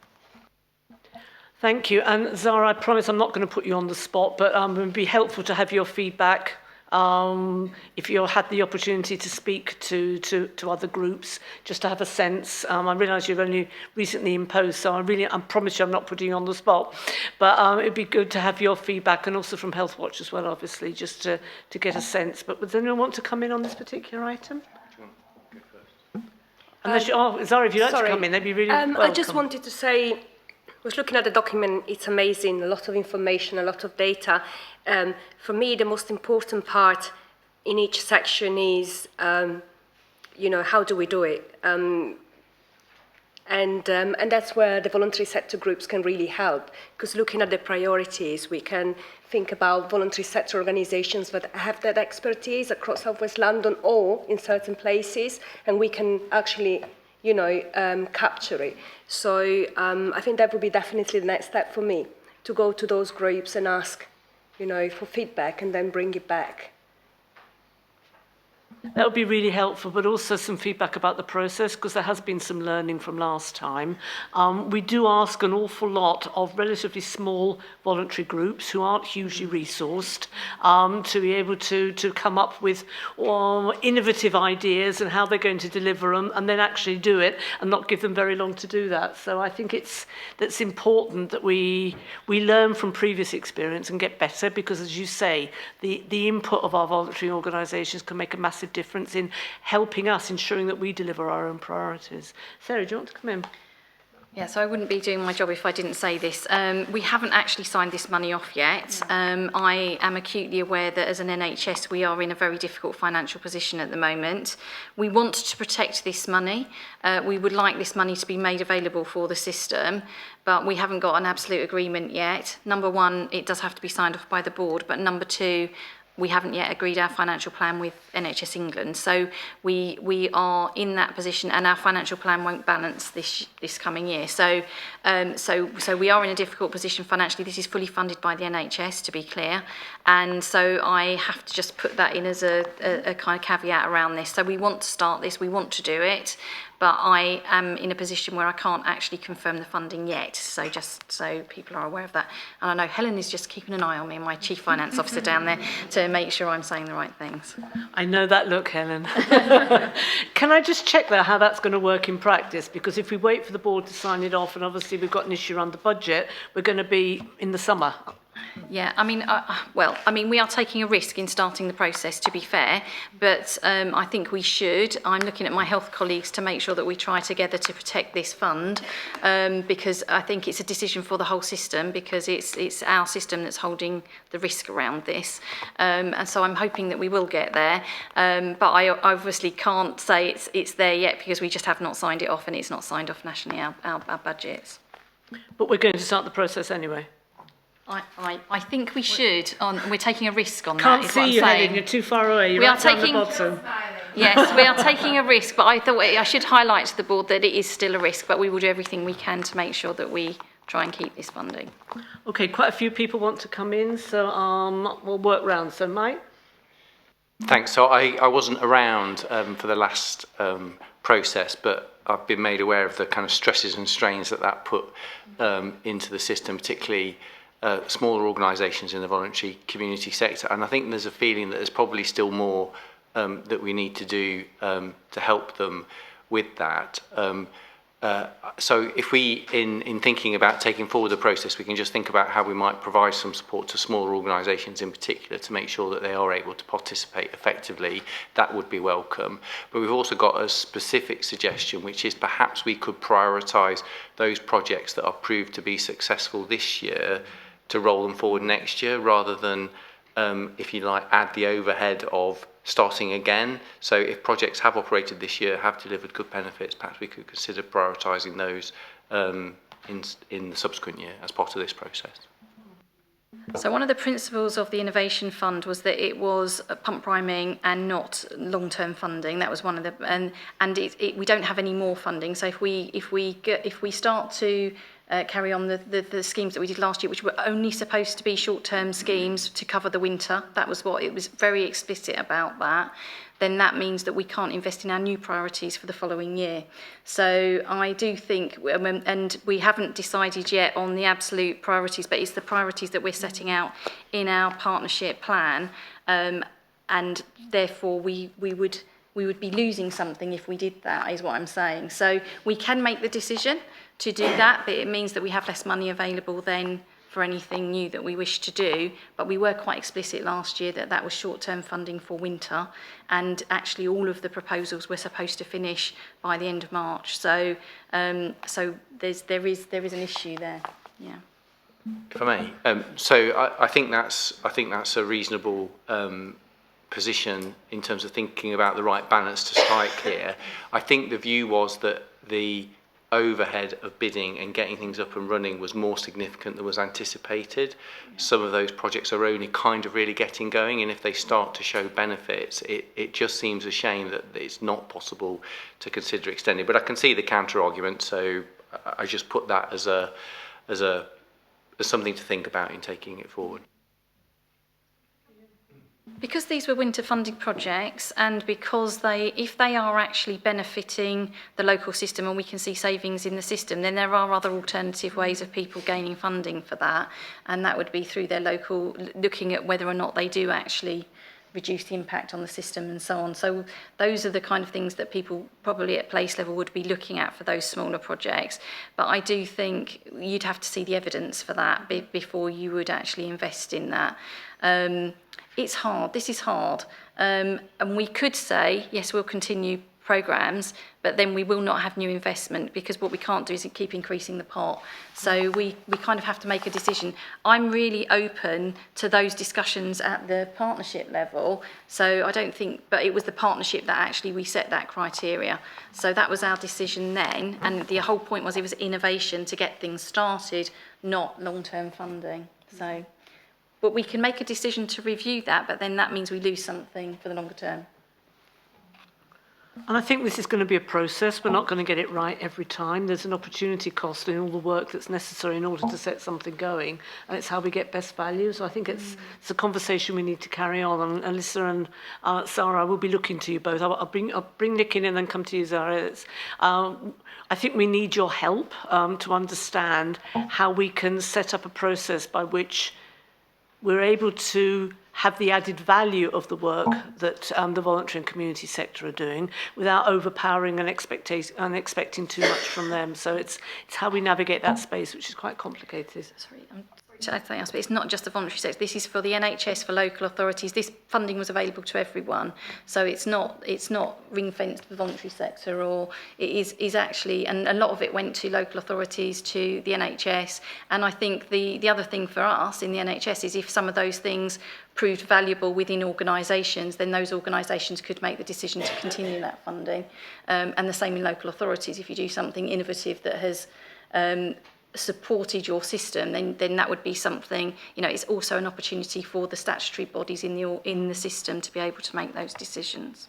Thank you. And Zara, I promise I'm not going to put you on the spot, but it would be helpful to have your feedback if you had the opportunity to speak to other groups, just to have a sense. I realise you've only recently imposed, so I promise you I'm not putting you on the spot. But it'd be good to have your feedback, and also from Health Watch as well, obviously, just to get a sense. But does anyone want to come in on this particular item? Unless Zara, if you'd like to come in, they'd be really welcome. I just wanted to say, I was looking at the document, it's amazing, a lot of information, a lot of data. For me, the most important part in each section is, how do we do it? And that's where the voluntary sector groups can really help, because looking at the priorities, we can think about voluntary sector organisations that have that expertise across South West London or in certain places, and we can actually, capture it. So I think that would be definitely the next step for me, to go to those groups and ask, for feedback and then bring it back. That would be really helpful, but also some feedback about the process, because there has been some learning from last time. We do ask an awful lot of relatively small voluntary groups who aren't hugely resourced to be able to come up with innovative ideas and how they're going to deliver them, and then actually do it and not give them very long to do that. So I think that's important that we learn from previous experience and get better, because as you say, the input of our voluntary organisations can make a massive difference in helping us, ensuring that we deliver our own priorities. Sarah, do you want to come in? Yeah, so I wouldn't be doing my job if I didn't say this. We haven't actually signed this money off yet. I am acutely aware that as an NHS we are in a very difficult financial position at the moment. We want to protect this money. We would like this money to be made available for the system, but we haven't got an absolute agreement yet. Number one, it does have to be signed off by the board, but number two, we haven't yet agreed our financial plan with NHS England. So we are in that position, and our financial plan won't balance this coming year. So we are in a difficult position financially. This is fully funded by the NHS, to be clear. And so I have to just put that in as a kind of caveat around this. So we want to start this, we want to do it, but I am in a position where I can't actually confirm the funding yet. So just so people are aware of that. And I know Helen is just keeping an eye on me, my Chief Finance Officer down there, to make sure I'm saying the right things. I know that look, Helen. Can I just check there how that's going to work in practice? Because if we wait for the board to sign it off, and obviously we've got an issue around the budget, we're going to be in the summer. Yeah, I mean, we are taking a risk in starting the process, to be fair, but I think we should. I'm looking at my health colleagues to make sure that we try together to protect this fund, because I think it's a decision for the whole system, because it's our system that's holding the risk around this, and so I'm hoping that we will get there, but I obviously can't say it's there yet, because we just have not signed it off, and it's not signed off nationally, our budgets. But we're going to start the process anyway. I think we should. We're taking a risk on Can't that. see you, Helen. You're too far away. You're right down the bottom. Yes, we are taking a risk, but I thought I should highlight to the board that it is still a risk, but we will do everything we can to make sure that we try and keep this funding. Okay, quite a few people want to come in, so we'll work round. So, Mike? Thanks. So I wasn't around for the last process, but I've been made aware of the kind of stresses and strains that put into the system, particularly smaller organisations in the voluntary community sector. And I think there's a feeling that there's probably still more that we need to do to help them with that. So if we, in thinking about taking forward the process, we can just think about how we might provide some support to smaller organisations in particular to make sure that they are able to participate effectively, that would be welcome. But we've also got a specific suggestion, which is perhaps we could prioritise those projects that are proved to be successful this year to roll them forward next year, rather than, if you like, add the overhead of starting again. So if projects have operated this year, have delivered good benefits, perhaps we could consider prioritising those in the subsequent year as part of this process. So one of the principles of the Innovation Fund was that it was pump priming and not long-term funding. That was one of the, and we don't have any more funding. So if we start to carry on the schemes that we did last year, which were only supposed to be short-term schemes to cover the winter, that was what it was very explicit about that, then that means that we can't invest in our new priorities for the following year. So I do think, and we haven't decided yet on the absolute priorities, but it's the priorities that we're setting out in our partnership plan, and therefore we would be losing something if we did that, is what I'm saying. So we can make the decision to do that, but it means that we have less money available then for anything new that we wish to do. But we were quite explicit last year that was short-term funding for winter, and actually all of the proposals were supposed to finish by the end of March. So there is an issue there. Yeah. If I may, so I think that's a reasonable position in terms of thinking about the right balance to strike here. I think the view was that the overhead of bidding and getting things up and running was more significant than was anticipated. Some of those projects are only kind of really getting going, and if they start to show benefits, it just seems a shame that it's not possible to consider extending. But I can see the counter argument, so I just put that as something to think about in taking it forward. Because these were winter funded projects, and because if they are actually benefiting the local system and we can see savings in the system, then there are other alternative ways of people gaining funding for that, and that would be through their local, looking at whether or not they do actually reduce the impact on the system and so on. So those are the kind of things that people probably at place level would be looking at for those smaller projects. But I do think you'd have to see the evidence for that before you would actually invest in that. It's hard, this is hard. And we could say, yes, we'll continue programmes, but then we will not have new investment, because what we can't do is keep increasing the pot. So we kind of have to make a decision. I'm really open to those discussions at the partnership level. So I don't think, but it was the partnership that actually we set that criteria. So that was our decision then. And the whole point was it was innovation to get things started, not long-term funding. So, but we can make a decision to review that, but then that means we lose something for the longer term. And I think this is going to be a process. We're not going to get it right every time. There's an opportunity cost in all the work that's necessary in order to set something going, and it's how we get best value. So I think it's a conversation we need to carry on. And Alyssa and Sarah, I will be looking to you both. I'll bring Nick in and then come to you, Zara. I think we need your help to understand how we can set up a process by which we're able to have the added value of the work that the voluntary and community sector are doing without overpowering and expecting too much from them. So it's how we navigate that space, which is quite complicated. Sorry, I think it's not just the voluntary sector. This is for the NHS, for local authorities. This funding was available to everyone, so it's not ring-fenced to the voluntary sector, or it is actually, and a lot of it went to local authorities, to the NHS. And I think the other thing for us in the NHS is if some of those things proved valuable within organisations, then those organisations could make the decision to continue that funding. And the same in local authorities. If you do something innovative that has supported your system, then that would be something, it's also an opportunity for the statutory bodies in the system to be able to make those decisions.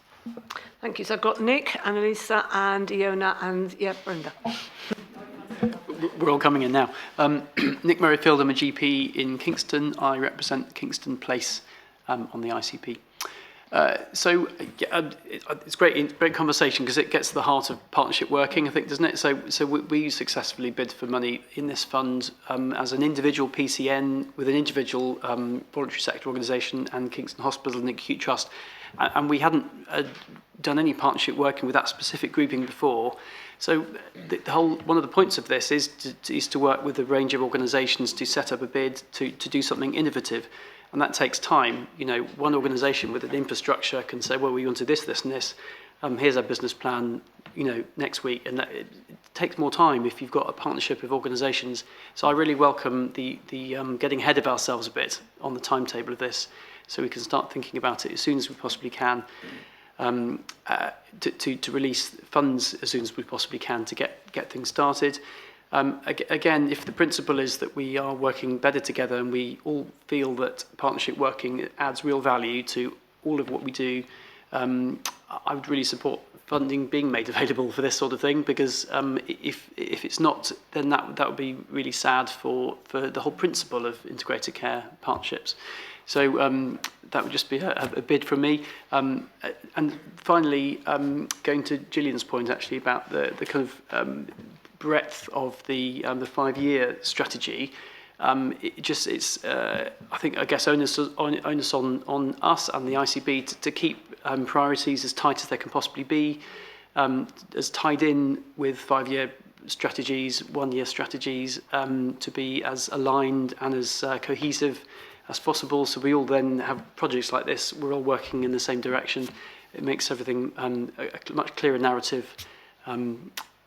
Thank you. So I've got Nick, Annalisa and Iona and Brenda. We're all coming in now. Nick Merrifield, I'm a GP in Kingston. I represent Kingston Place on the ICP. It's great conversation, because it gets to the heart of partnership working, I think, doesn't it? So we successfully bid for money in this fund as an individual PCN with an individual voluntary sector organisation and Kingston Hospital and Acute Trust, and we hadn't done any partnership working with that specific grouping before. So one of the points of this is to work with a range of organisations to set up a bid to do something innovative. And that takes time. One organisation with an infrastructure can say, well, we want to do this, this and this. Here's our business plan, next week. And it takes more time if you've got a partnership of organisations. So I really welcome the getting ahead of ourselves a bit on the timetable of this, so we can start thinking about it as soon as we possibly can, to release funds as soon as we possibly can to get things started. Again, if the principle is that we are working better together and we all feel that partnership working adds real value to all of what we do, I would really support funding being made available for this sort of thing, because if it's not, then that would be really sad for the whole principle of integrated care partnerships. So that would just be a bid from me. And finally, going to Gillian's point actually about the kind of breadth of the 5-year strategy, it's I guess onus on us and the ICB to keep priorities as tight as they can possibly be, as tied in with 5-year strategies, 1-year strategies, to be as aligned and as cohesive as possible. So we all then have projects like this, we're all working in the same direction. It makes everything a much clearer narrative.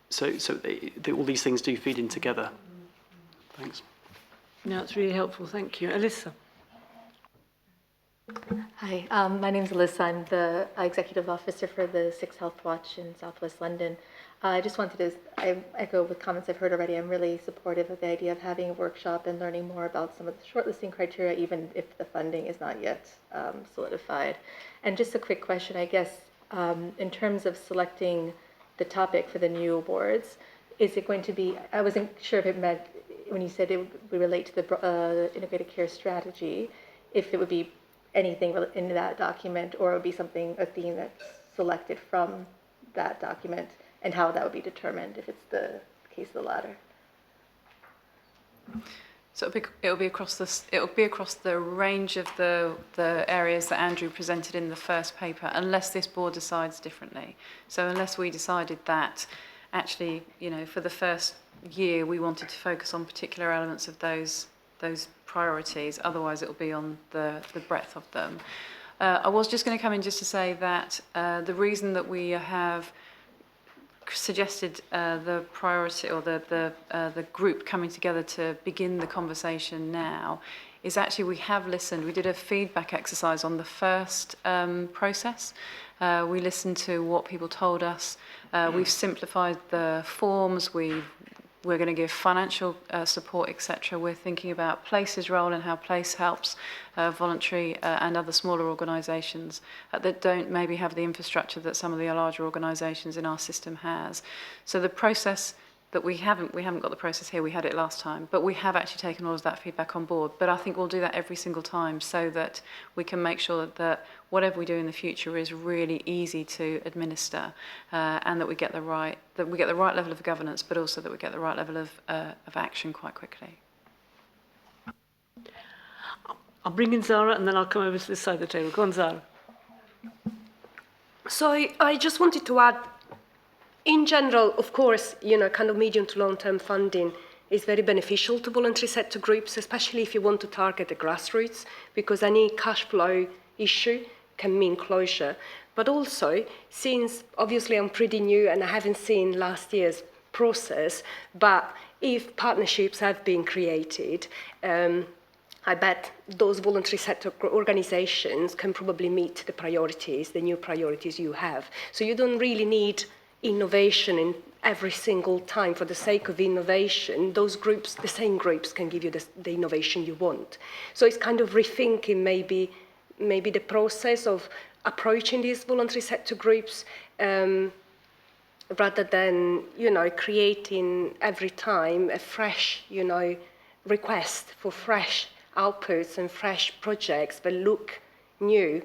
So all these things do feed in together. Thanks. No, it's really helpful. Thank you. Alyssa. Hi, my name is Alyssa. I'm the Executive Officer for the Six Health Watch in South West London. I just wanted to echo with comments I've heard already. I'm really supportive of the idea of having a workshop and learning more about some of the shortlisting criteria, even if the funding is not yet solidified. And just a quick question, I guess, in terms of selecting the topic for the new awards, is it going to be, I wasn't sure if it meant, when you said it would relate to the integrated care strategy, if it would be anything in that document, or it would be something, a theme that's selected from that document, and how that would be determined if it's the case of the latter. So it'll be across the range of the areas that Andrew presented in the first paper, unless this board decides differently. So unless we decided that actually, for the first year we wanted to focus on particular elements of those priorities, otherwise it'll be on the breadth of them. I was just going to come in just to say that the reason that we have suggested the priority or the group coming together to begin the conversation now is actually we have listened. We did a feedback exercise on the first process. We listened to what people told us. We've simplified the forms. We're going to give financial support, etc. We're thinking about Place's role and how Place helps voluntary and other smaller organisations that don't maybe have the infrastructure that some of the larger organisations in our system has. So the process that we haven't got the process here, we had it last time, but we have actually taken all of that feedback on board. But I think we'll do that every single time so that we can make sure that whatever we do in the future is really easy to administer, and that we get the right level of governance, but also that we get the right level of action quite quickly. I'll bring in Zara and then I'll come over to this side of the table. Go on, Zara. So I just wanted to add, in general, of course, kind of medium to long-term funding is very beneficial to voluntary sector groups, especially if you want to target the grassroots, because any cash flow issue can mean closure. But also, since obviously I'm pretty new and I haven't seen last year's process, but if partnerships have been created, I bet those voluntary sector organisations can probably meet the priorities, the new priorities you have. So you don't really need innovation in every single time for the sake of innovation. Those groups, the same groups, can give you the innovation you want. So it's kind of rethinking maybe the process of approaching these voluntary sector groups rather than, creating every time a fresh, request for fresh outputs and fresh projects that look new,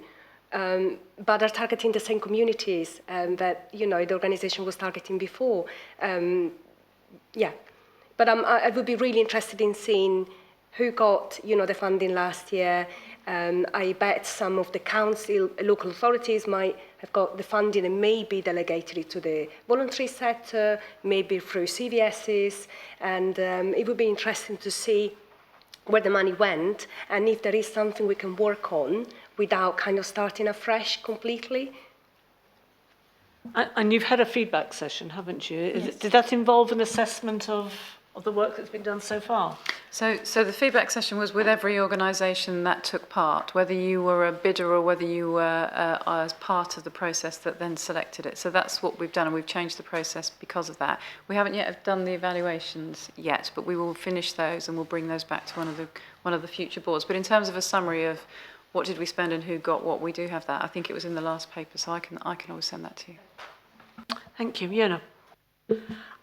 but are targeting the same communities that, the organisation was targeting before. But I would be really interested in seeing who got, the funding last year. I bet some of the council, local authorities might have got the funding and maybe delegated it to the voluntary sector, maybe through CVSs, and it would be interesting to see where the money went and if there is something we can work on without kind of starting afresh completely. And you've had a feedback session, haven't you? Yes. Did that involve an assessment of the work that's been done so far? So the feedback session was with every organisation that took part, whether you were a bidder or whether you were as part of the process that then selected it. So that's what we've done, and we've changed the process because of that. We haven't yet done the evaluations yet, but we will finish those and we'll bring those back to one of the future boards. But in terms of a summary of what did we spend and who got what, we do have that. I think it was in the last paper, so I can always send that to you. Thank you. Fiona.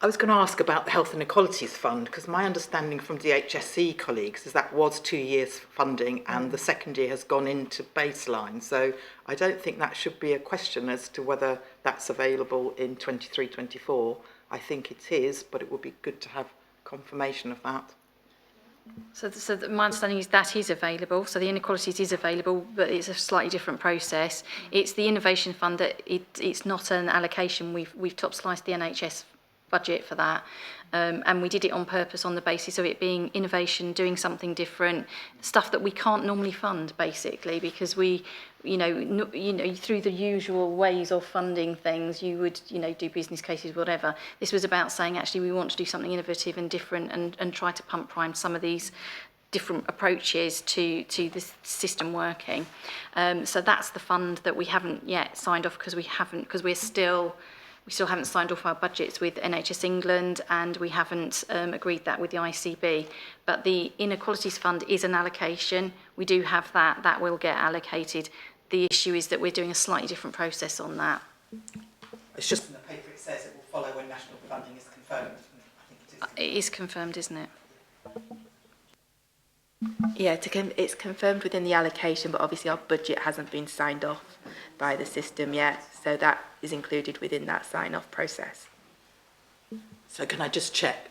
I was going to ask about the Health Inequalities Fund, because my understanding from DHSC colleagues is that was 2 years funding and the second year has gone into baseline. So I don't think that should be a question as to whether that's available in 23-24. I think it is, but it would be good to have confirmation of that. So my understanding is that is available. So the inequalities is available, but it's a slightly different process. It's the Innovation Fund that it's not an allocation. We've top sliced the NHS budget for that, and we did it on purpose on the basis of it being innovation, doing something different, stuff that we can't normally fund basically, because we, through the usual ways of funding things, you would, do business cases, whatever. This was about saying actually we want to do something innovative and different and try to pump prime some of these different approaches to the system working. So that's the fund that we haven't yet signed off because we still haven't signed off our budgets with NHS England, and we haven't agreed that with the ICB. But the Inequalities Fund is an allocation. We do have that. That will get allocated. The issue is that we're doing a slightly different process on that. It's just in the paper it says it will follow when national funding is confirmed. I think it is. It is confirmed, isn't it? Yeah, it's confirmed within the allocation, but obviously our budget hasn't been signed off by the system yet, so that is included within that sign-off process. So can I just check,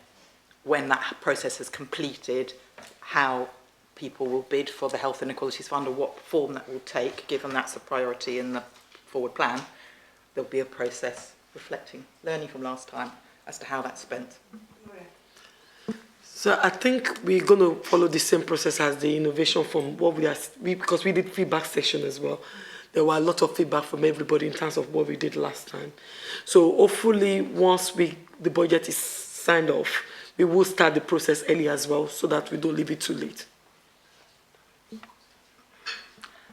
when that process is completed, how people will bid for the Health Inequalities Fund, or what form that will take, given that's a priority in the forward plan? There'll be a process reflecting, learning from last time as to how that's spent. So I think we're going to follow the same process as the innovation from what because we did feedback session as well. There were a lot of feedback from everybody in terms of what we did last time. So hopefully once the budget is signed off, we will start the process early as well so that we don't leave it too late.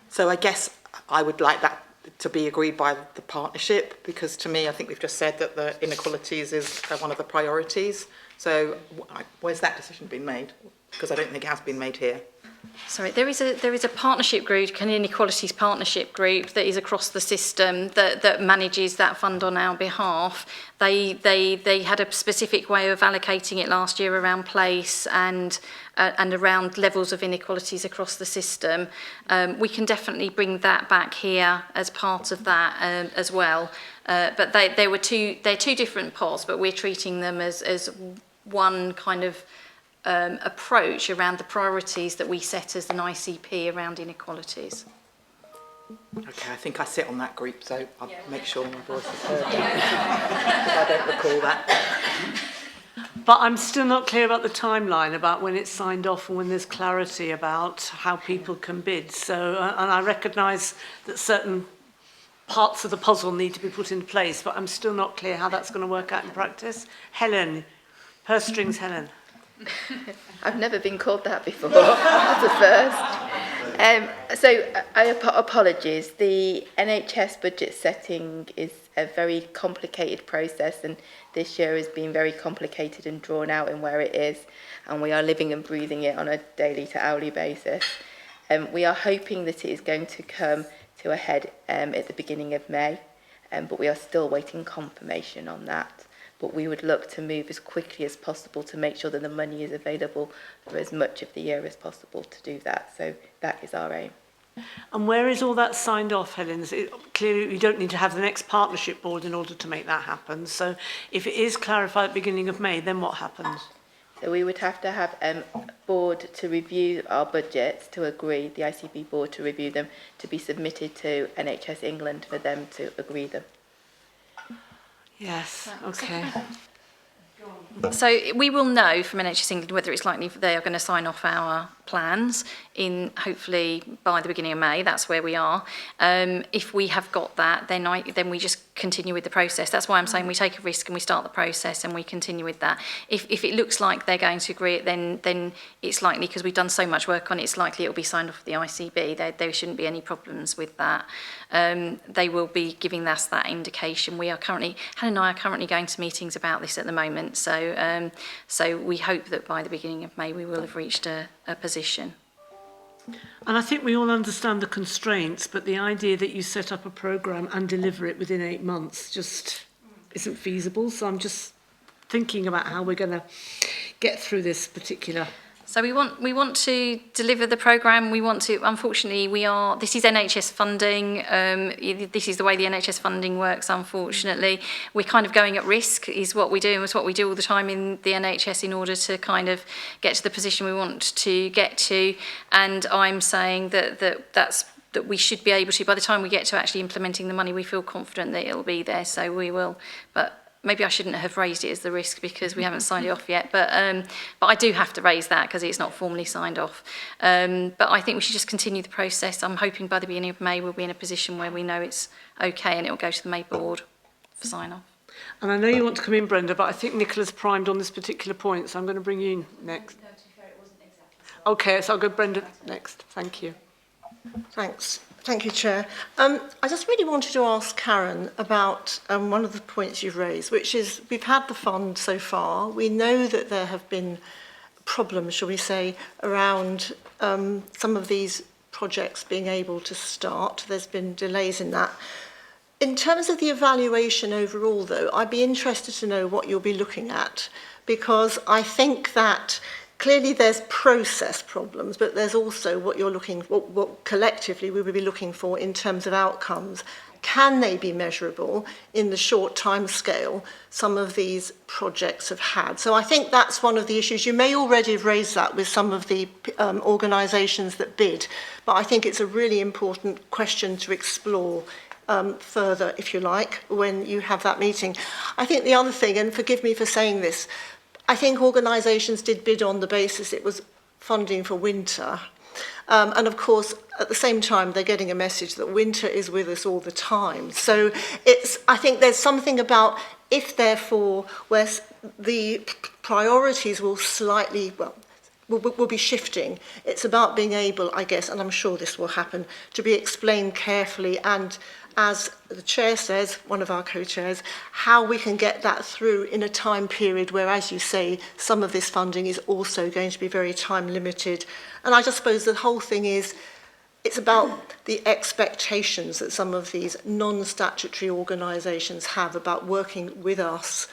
So I guess I would like that to be agreed by the partnership, because to me, I think we've just said that the inequalities is one of the priorities. So where's that decision been made? Because I don't think it has been made here. Sorry, there is a partnership group, an inequalities partnership group that is across the system that manages that fund on our behalf. They had a specific way of allocating it last year around place and around levels of inequalities across the system. We can definitely bring that back here as part of that as well. But they're two different pots, but we're treating them as one kind of approach around the priorities that we set as an ICP around inequalities. Okay, I think I sit on that group, so I'll make sure my voice is heard. I don't recall that. But I'm still not clear about the timeline, about when it's signed off and when there's clarity about how people can bid. So, and I recognise that certain parts of the puzzle need to be put in place, but I'm still not clear how that's going to work out in practice. Helen, purse strings, Helen. I've never been called that before. That's the first. So apologies. The NHS budget setting is a very complicated process, and this year has been very complicated and drawn out in where it is, and we are living and breathing it on a daily to hourly basis. We are hoping that it is going to come to a head at the beginning of May, but we are still waiting confirmation on that. But we would look to move as quickly as possible to make sure that the money is available for as much of the year as possible to do that. So that is our aim. And where is all that signed off, Helen? Clearly, you don't need to have the next partnership board in order to make that happen. So if it is clarified at the beginning of May, then what happens? So we would have to have a board to review our budgets, to agree, the ICB board to review them, to be submitted to NHS England for them to agree them. Yes, okay. So we will know from NHS England whether it's likely they are going to sign off our plans in hopefully by the beginning of May. That's where we are. If we have got that, then we just continue with the process. That's why I'm saying we take a risk and we start the process and we continue with that. If it looks like they're going to agree it, then it's likely, because we've done so much work on it, it's likely it'll be signed off with the ICB. There shouldn't be any problems with that. They will be giving us that indication. Helen and I are currently going to meetings about this at the moment. So we hope that by the beginning of May we will have reached a position. And I think we all understand the constraints, but the idea that you set up a programme and deliver it within 8 months just isn't feasible. So I'm just thinking about how we're going to get through this particular. So we want to deliver the programme. We want to, unfortunately, this is NHS funding. This is the way the NHS funding works, unfortunately. We're kind of going at risk is what we do, and it's what we do all the time in the NHS in order to kind of get to the position we want to get to. And I'm saying that we should be able to, by the time we get to actually implementing the money, we feel confident that it'll be there, so we will. But maybe I shouldn't have raised it as the risk because we haven't signed it off yet, but I do have to raise that because it's not formally signed off. But I think we should just continue the process. I'm hoping by the beginning of May we'll be in a position where we know it's okay and it will go to the May board for sign off. And I know you want to come in, Brenda, but I think Nicola's primed on this particular point, so I'm going to bring you in next. No, to be fair, it wasn't exactly. Okay, so I'll go Brenda next. Thank you. Thanks. Thank you, Chair. I just really wanted to ask Karen about one of the points you've raised, which is we've had the fund so far. We know that there have been problems, shall we say, around some of these projects being able to start. There's been delays in that. In terms of the evaluation overall, though, I'd be interested to know what you'll be looking at, because I think that clearly there's process problems, but there's also what you're looking, what collectively we would be looking for in terms of outcomes. Can they be measurable in the short time scale some of these projects have had? So I think that's one of the issues. You may already have raised that with some of the organisations that bid, but I think it's a really important question to explore further, if you like, when you have that meeting. I think the other thing, and forgive me for saying this, I think organisations did bid on the basis it was funding for winter. And of course, at the same time, they're getting a message that winter is with us all the time. So I think there's something about if, therefore, where the priorities will slightly, will be shifting. It's about being able, I guess, and I'm sure this will happen, to be explained carefully and, as the chair says, one of our co-chairs, how we can get that through in a time period where, as you say, some of this funding is also going to be very time limited. And I just suppose the whole thing is, it's about the expectations that some of these non-statutory organisations have about working with us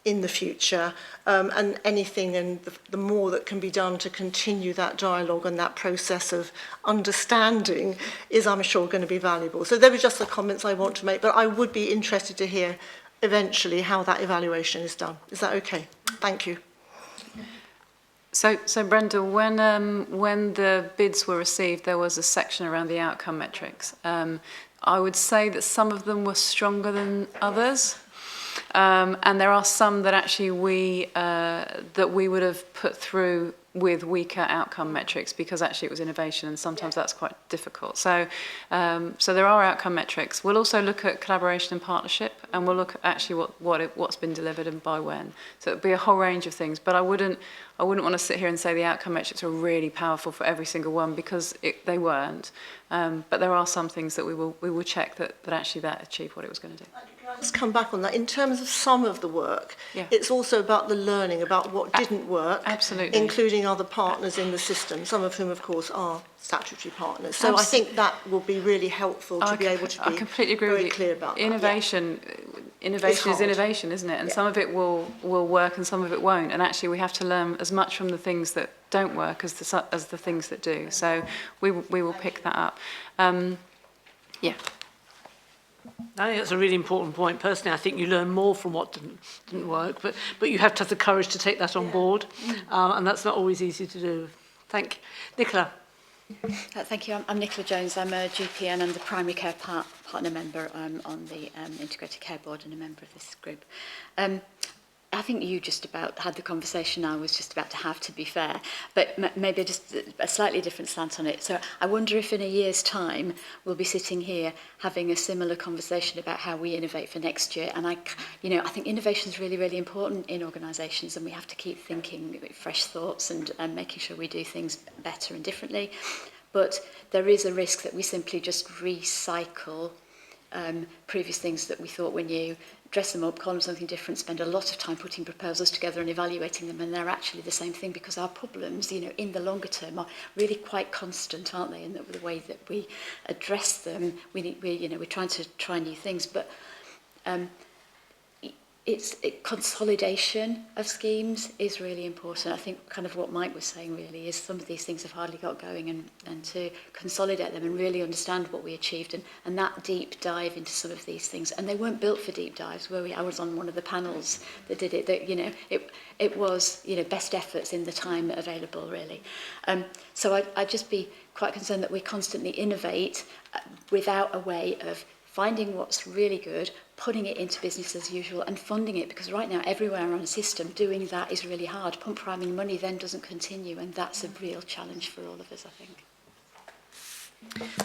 in the future, and anything and the more that can be done to continue that dialogue and that process of understanding is, I'm sure, going to be valuable. So there were just the comments I want to make, but I would be interested to hear eventually how that evaluation is done. Is that okay? Thank you. So Brenda, when the bids were received, there was a section around the outcome metrics. I would say that some of them were stronger than others. And there are some that actually we would have put through with weaker outcome metrics because actually it was innovation, and sometimes that's quite difficult. So there are outcome metrics. We'll also look at collaboration and partnership, and we'll look at actually what's been delivered and by when. So it'll be a whole range of things. But I wouldn't want to sit here and say the outcome metrics are really powerful for every single one, because they weren't. But there are some things that we will check that actually that achieved what it was going to do. Let's come back on that. In terms of some of the work, it's also about the learning about what didn't work, absolutely, including other partners in the system, some of whom, of course, are statutory partners. So I think that will be really helpful to be able to be completely agree very with you. Clear about innovation. Innovation is innovation, isn't it? And some of it will work and some of it won't. And actually, we have to learn as much from the things that don't work as the things that do. So we will pick that up. Yeah. I think that's a really important point. Personally, I think you learn more from what didn't work, but you have to have the courage to take that on board, and that's not always easy to do. Thank you. Nicola. Thank you. I'm Nicola Jones. I'm a GPN and a primary care partner member on the Integrated Care Board and a member of this group. I think you just about had the conversation I was just about to have, to be fair, but maybe just a slightly different slant on it. So I wonder if in a year's time we'll be sitting here having a similar conversation about how we innovate for next year. And I think innovation is really, really important in organisations, and we have to keep thinking fresh thoughts and making sure we do things better and differently. But there is a risk that we simply just recycle previous things that we thought we knew, dress them up, call them something different, spend a lot of time putting proposals together and evaluating them, and they're actually the same thing, because our problems, in the longer term, are really quite constant, aren't they? In the way that we address them, we're trying to try new things, but consolidation of schemes is really important. I think kind of what Mike was saying really is some of these things have hardly got going, and to consolidate them and really understand what we achieved, and that deep dive into some of these things. And they weren't built for deep dives. I was on one of the panels that did it. That it was best efforts in the time available really. So I'd just be quite concerned that we constantly innovate without a way of finding what's really good, putting it into business as usual and funding it, because right now everywhere on a system doing that is really hard. Pump priming money then doesn't continue, and that's a real challenge for all of us, I think.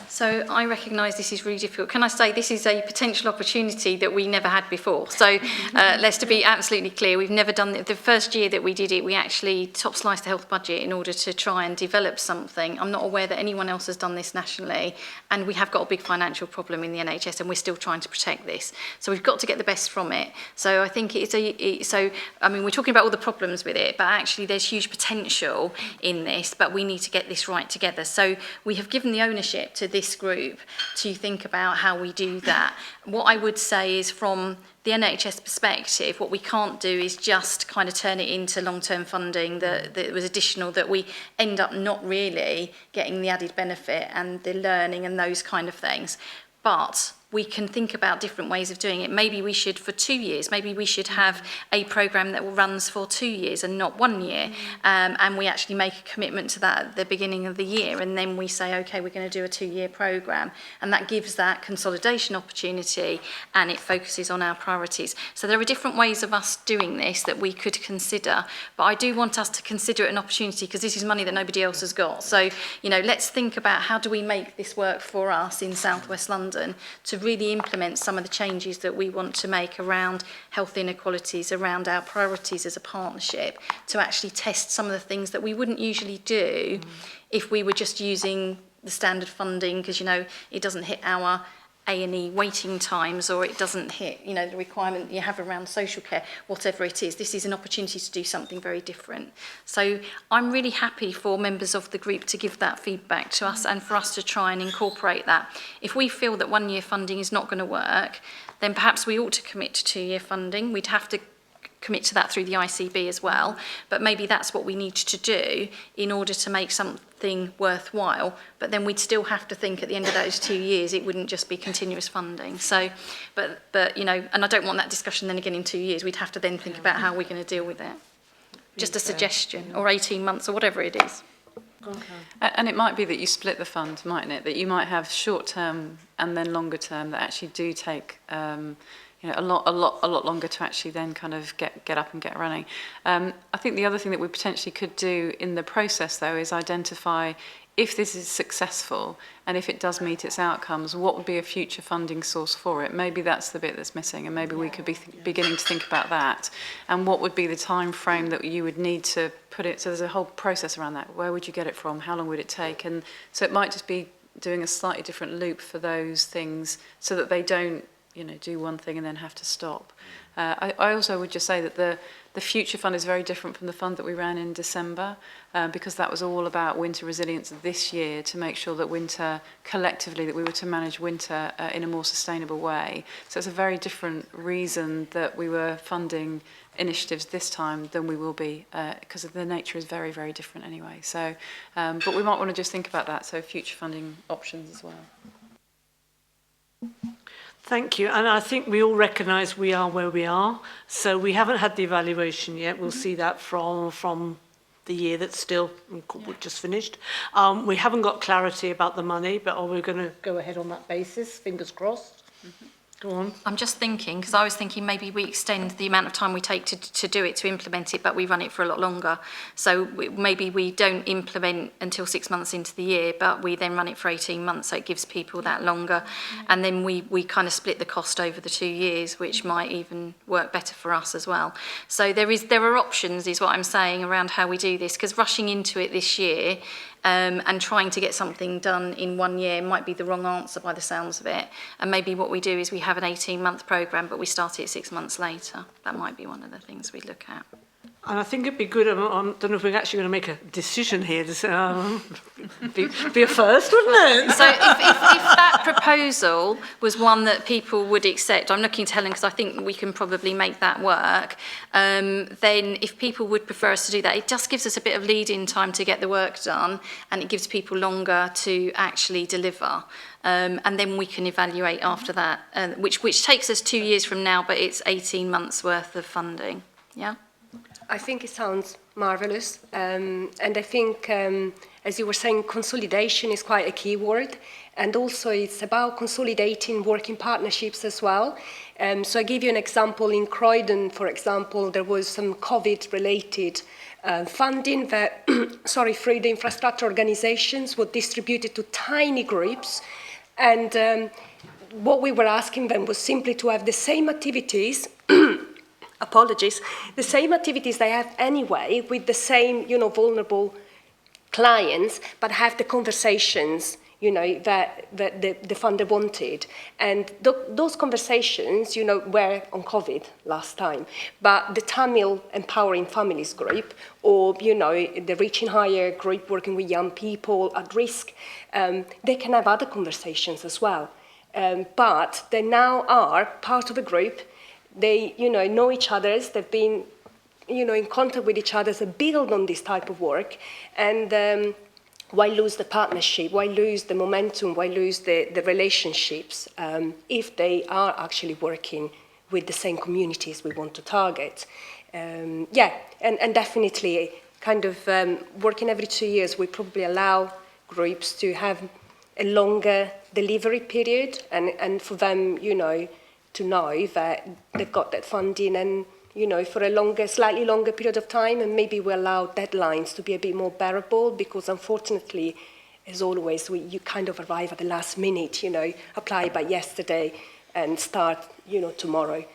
So I recognise this is really difficult. Can I say this is a potential opportunity that we never had before? So let's to be absolutely clear, we've never done the first year that we did it, we actually top sliced the health budget in order to try and develop something. I'm not aware that anyone else has done this nationally, and we have got a big financial problem in the NHS, and we're still trying to protect this. So we've got to get the best from it. So I think we're talking about all the problems with it, but actually there's huge potential in this, but we need to get this right together. So we have given the ownership ownership to this group to think about how we do that. What I would say is, from the NHS perspective, what we can't do is just kind of turn it into long-term funding that was additional, that we end up not really getting the added benefit and the learning and those kind of things. But we can think about different ways of doing it. Maybe we should, for 2 years, maybe we should have a programme that runs for 2 years and not 1 year. And we actually make a commitment to that at the beginning of the year. And then we say, okay, we're going to do a 2-year programme. And that gives that consolidation opportunity, and it focuses on our priorities. So there are different ways of us doing this that we could consider. But I do want us to consider it an opportunity, because this is money that nobody else has got. So, you know, let's think about how do we make this work for us in South West London to really implement some of the changes that we want to make around health inequalities, around our priorities as a partnership, to actually test some of the things that we wouldn't usually do if we were just using the standard funding, because, you know, it doesn't hit our A&E waiting times, or it doesn't hit, you know, the requirement you have around social care, whatever it is. This is an opportunity to do something very different. So I'm really happy for members of the group to give that feedback to us, and for us to try and incorporate that. If we feel that 1 year funding is not going to work, then perhaps we ought to commit to 2-year funding. We'd have to commit to that through the ICB as well, but maybe that's what we need to do in order to make something worthwhile. But then we'd still have to think at the end of those 2 years it wouldn't just be continuous funding. So, but you know, and I don't want that discussion then again in 2 years. We'd have to then think about how we're going to deal with it. Just a suggestion, or 18 months, or whatever it is. Okay. And it might be that you split the fund, mightn't it? That you might have short term and then longer term that actually do take you know, a lot longer to actually then kind of get up and get running. I think the other thing that we potentially could do in the process, though, is identify, if this is successful and if it does meet its outcomes, what would be a future funding source for it? Maybe that's the bit that's missing, and maybe we could be beginning to think about that. And what would be the time frame that you would need to put it? So there's a whole process around that. Where would you get it from? How long would it take? And so it might just be doing a slightly different loop for those things, so that they don't, you know, do one thing and then have to stop. I also would just say that the future fund is very different from the fund that we ran in December, because that was all about winter resilience this year, to make sure that winter, collectively, that we were to manage winter in a more sustainable way. So it's a very different reason that we were funding initiatives this time than we will be, because the nature is very, very different anyway. So, but we might want to just think about that, so future funding options as well. Thank you. And I think we all recognise we are where we are. So we haven't had the evaluation yet. We'll see that from the year that's still just finished. We haven't got clarity about the money, but are we going to go ahead on that basis? Fingers crossed. Go on. I'm just thinking, because I was thinking maybe we extend the amount of time we take to do it, to implement it, but we run it for a lot longer. So maybe we don't implement until 6 months into the year, but we then run it for 18 months, so it gives people that longer. And then we kind of split the cost over the 2 years, which might even work better for us as well. So there are options, is what I'm saying, around how we do this, because rushing into it this year and trying to get something done in 1 year might be the wrong answer by the sounds of it. And maybe what we do is we have an 18-month programme, but we start it 6 months later. That might be one of the things we look at. And I think it'd be good, I don't know if we're actually going to make a decision here, to be a first, wouldn't it? So if that proposal was one that people would accept, I'm looking to Helen because I think we can probably make that work, then if people would prefer us to do that, it just gives us a bit of lead-in time to get the work done, and it gives people longer to actually deliver. And then we can evaluate after that, which takes us 2 years from now, but it's 18 months worth of funding. Yeah? I think it sounds marvellous, and I think, as you were saying, consolidation is quite a key word, and also it's about consolidating working partnerships as well. So I give you an example. In Croydon, for example, there was some COVID-related funding that, through the infrastructure organisations, were distributed to tiny groups, and what we were asking them was simply to have the same activities the same activities they have anyway with the same, vulnerable clients, but have the conversations, you know, that the funder wanted. And those conversations, you know, were on COVID last time. But the Tamil Empowering Families group, or, you know, the Reaching Higher group working with young people at risk, they can have other conversations as well. But they now are part of a group. They, you know each other. They've been, you know, in contact with each other to build on this type of work. And why lose the partnership? Why lose the momentum? Why lose the relationships if they are actually working with the same communities we want to target? Yeah, and definitely kind of working every 2 years, we probably allow groups to have a longer delivery period and for them, you know, to know that they've got that funding and, you know, for a longer, slightly longer period of time, and maybe we allow deadlines to be a bit more bearable, because unfortunately, as always, you kind of arrive at the last minute, you know, apply by yesterday and start, you know, tomorrow.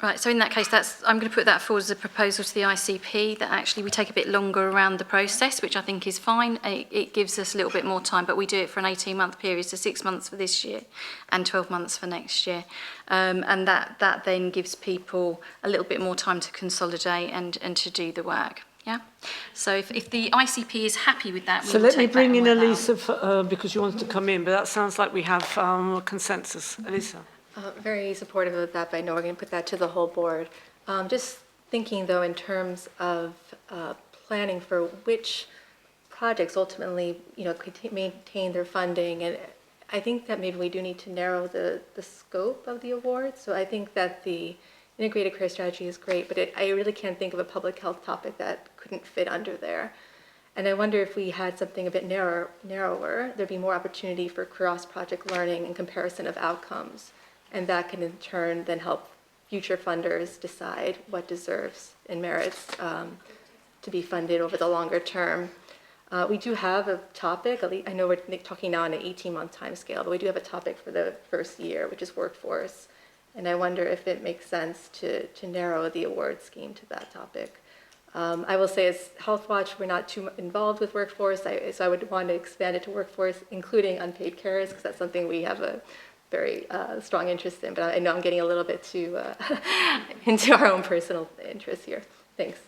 Right, so in that case, I'm going to put that forward as a proposal to the ICP, that actually we take a bit longer around the process, which I think is fine. It gives us a little bit more time, but we do it for an 18-month period, so 6 months for this year and 12 months for next year. And that then gives people a little bit more time to consolidate and to do the work. Yeah. So if the ICP is happy with that, so let me bring in Elisa because you wanted to come in, but that sounds like we have a consensus. Elisa. Very supportive of that, but I know we're going to put that to the whole board. Just thinking, though, in terms of planning for which projects ultimately, you know, could maintain their funding, and I think that maybe we do need to narrow the scope of the award. So I think that the integrated care strategy is great, but I really can't think of a public health topic that couldn't fit under there. And I wonder if we had something a bit narrower, there'd be more opportunity for cross-project learning and comparison of outcomes. And that can in turn then help future funders decide what deserves and merits to be funded over the longer term. We do have a topic, I know we're talking now on an 18-month time scale, but we do have a topic for the first year, which is workforce. And I wonder if it makes sense to narrow the award scheme to that topic. I will say as Health Watch, we're not too involved with workforce, so I would want to expand it to workforce, including unpaid carers, because that's something we have a very strong interest in, but I know I'm getting a little bit too into our own personal interests here. Thanks.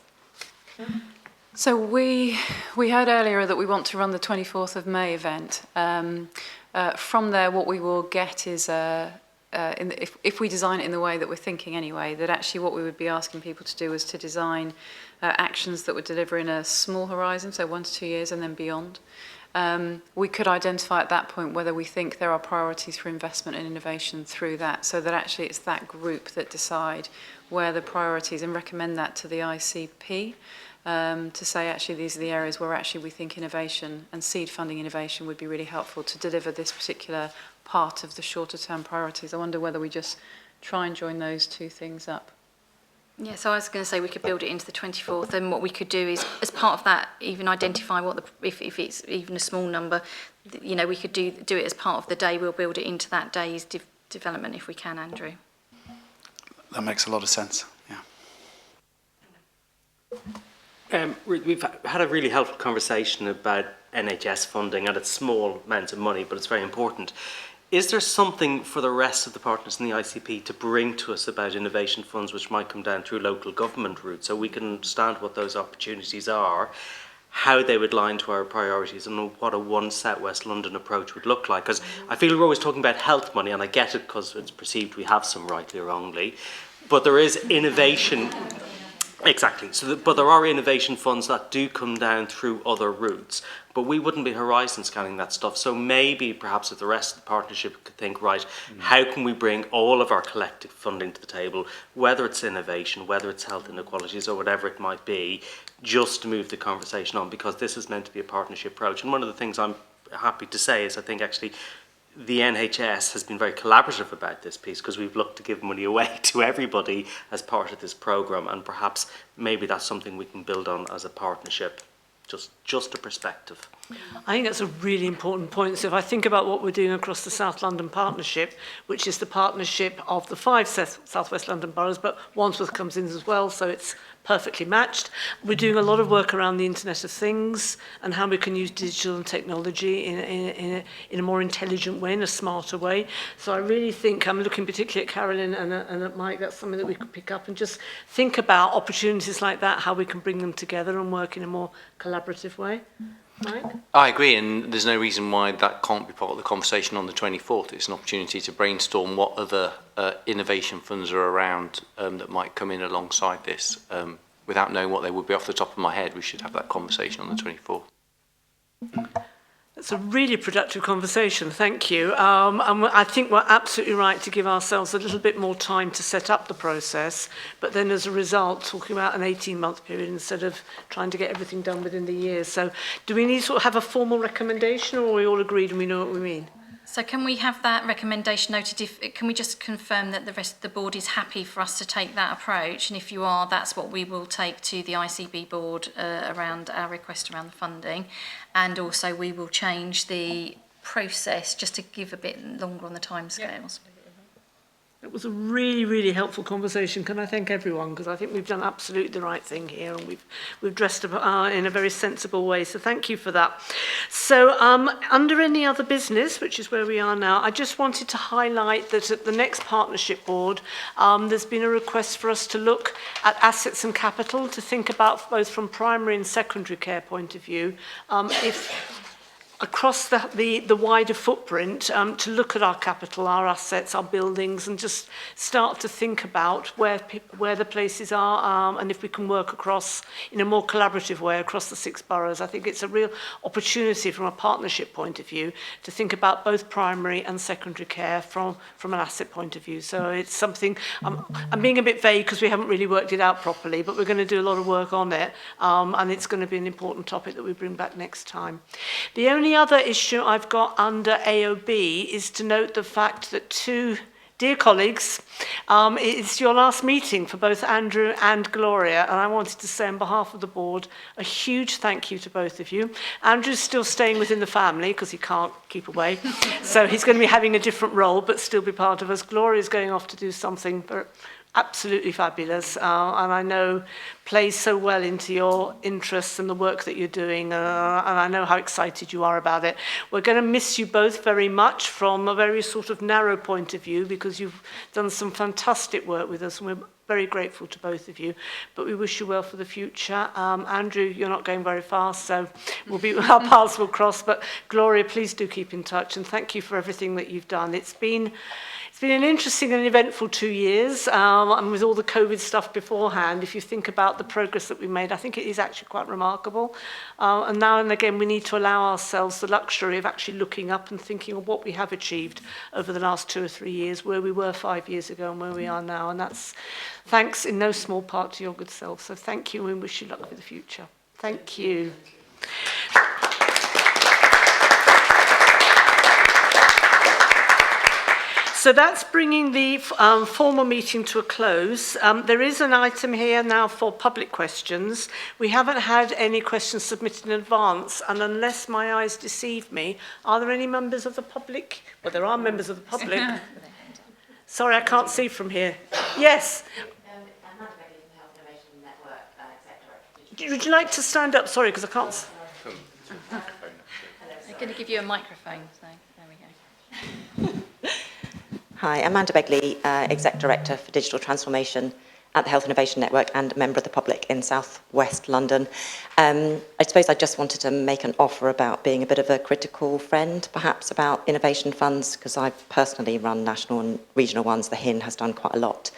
So we heard earlier that we want to run the 24th of May event. From there, what we will get is, if we design it in the way that we're thinking anyway, that actually what we would be asking people to do is to design actions that would deliver in a small horizon, so 1 to 2 years and then beyond. We could identify at that point whether we think there are priorities for investment and innovation through that, so that actually it's that group that decide where the priorities and recommend that to the ICP to say actually these are the areas where actually we think innovation and seed funding innovation would be really helpful to deliver this particular part of the shorter term priorities. I wonder whether we just try and join those two things up. Yeah, so I was going to say we could build it into the 24th, and what we could do is, as part of that, even identify what if it's even a small number, you know, we could do it as part of the day. We'll build it into that day's development if we can, Andrew. That makes a lot of sense. Yeah. We've had a really helpful conversation about NHS funding, and it's small amounts of money, but it's very important. Is there something for the rest of the partners in the ICP to bring to us about innovation funds which might come down through local government routes, so we can understand what those opportunities are, how they would line to our priorities, and what a one South West London approach would look like? Because I feel we're always talking about health money, and I get it because it's perceived we have some, rightly or wrongly, but there is innovation. Exactly. But there are innovation funds that do come down through other routes, but we wouldn't be horizon scanning that stuff. So maybe perhaps if the rest of the partnership could think, right, how can we bring all of our collective funding to the table, whether it's innovation, whether it's health inequalities or whatever it might be, just to move the conversation on, because this is meant to be a partnership approach. And one of the things I'm happy to say is I think actually the NHS has been very collaborative about this piece, because we've looked to give money away to everybody as part of this programme, and perhaps maybe that's something we can build on as a partnership. Just a perspective. I think that's a really important point. So if I think about what we're doing across the South London Partnership, which is the partnership of the 5 South West London boroughs, but Wandsworth comes in as well, so it's perfectly matched. We're doing a lot of work around the Internet of Things and how we can use digital and technology in a more intelligent way, in a smarter way. So I really think, I'm looking particularly at Carolyn and at Mike, that's something that we could pick up and just think about opportunities like that, how we can bring them together and work in a more collaborative way. Mike? I agree, and there's no reason why that can't be part of the conversation on the 24th. It's an opportunity to brainstorm what other innovation funds are around that might come in alongside this. Without knowing what they would be off the top of my head, we should have that conversation on the 24th. It's a really productive conversation, thank you. And I think we're absolutely right to give ourselves a little bit more time to set up the process, but then as a result, talking about an 18-month period instead of trying to get everything done within the year. So do we need to sort of have a formal recommendation, or are we all agreed and we know what we mean? So can we have that recommendation noted? Can we just confirm that the rest of the board is happy for us to take that approach? And if you are, that's what we will take to the ICB board around our request around the funding. And also we will change the process just to give a bit longer on the timescales. Yeah. It was a really, really helpful conversation. Can I thank everyone? Because I think we've done absolutely the right thing here, and we've dressed up in a very sensible way. So thank you for that. So under any other business, which is where we are now, I just wanted to highlight that at the next partnership board, there's been a request for us to look at assets and capital, to think about both from primary and secondary care point of view, across the wider footprint, to look at our capital, our assets, our buildings, and just start to think about where the places are, and if we can work across in a more collaborative way across the 6 boroughs. I think it's a real opportunity from a partnership point of view to think about both primary and secondary care from an asset point of view. So it's something, I'm being a bit vague because we haven't really worked it out properly, but we're going to do a lot of work on it, and it's going to be an important topic that we bring back next time. The only other issue I've got under AOB is to note the fact that 2 dear colleagues, it's your last meeting for both Andrew and Gloria, and I wanted to say on behalf of the board a huge thank you to both of you. Andrew's still staying within the family because he can't keep away, so he's going to be having a different role but still be part of us. Gloria's going off to do something absolutely fabulous, and I know plays so well into your interests and the work that you're doing, and I know how excited you are about it. We're going to miss you both very much from a very sort of narrow point of view, because you've done some fantastic work with us, and we're very grateful to both of you, but we wish you well for the future. Andrew, you're not going very fast, so our paths will cross, but Gloria, please do keep in touch, and thank you for everything that you've done. It's been an interesting and eventful 2 years, and with all the COVID stuff beforehand, if you think about the progress that we made, I think it is actually quite remarkable. And now and again, we need to allow ourselves the luxury of actually looking up and thinking of what we have achieved over the last 2 or 3 years, where we were 5 years ago and where we are now. And that's thanks in no small part to your good self. So thank you, and wish you luck for the future. Thank you. So that's bringing the formal meeting to a close. There is an item here now for public questions. We haven't had any questions submitted in advance, and unless my eyes deceive me, are there any members of the public? Well, there are members of the public. Sorry, I can't see from here. Yes. Would you like to stand up? Sorry, because I can't. I'm going to give you a microphone, so there we go. Hi, Amanda Begley, Exec Director for Digital Transformation at the Health Innovation Network and a member of the public in South West London. I suppose I just wanted to make an offer about being a bit of a critical friend, perhaps about innovation funds, because I've personally run national and regional ones. The HIN has done quite a lot,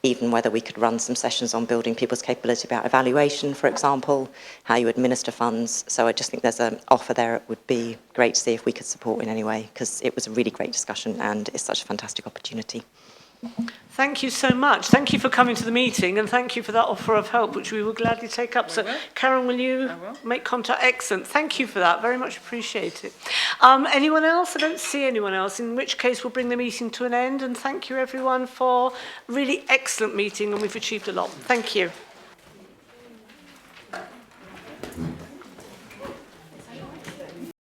even whether we could run some sessions on building people's capability about evaluation, for example, how you administer funds. So I just think there's an offer there. It would be great to see if we could support in any way, because it was a really great discussion and it's such a fantastic opportunity. Thank you so much. Thank you for coming to the meeting, and thank you for that offer of help, which we will gladly take up. So, Karen, will you make contact? Excellent. Thank you for that. Very much appreciate it. Anyone else? I don't see anyone else, in which case we'll bring the meeting to an end, and thank you everyone for a really excellent meeting, and we've achieved a lot. Thank you.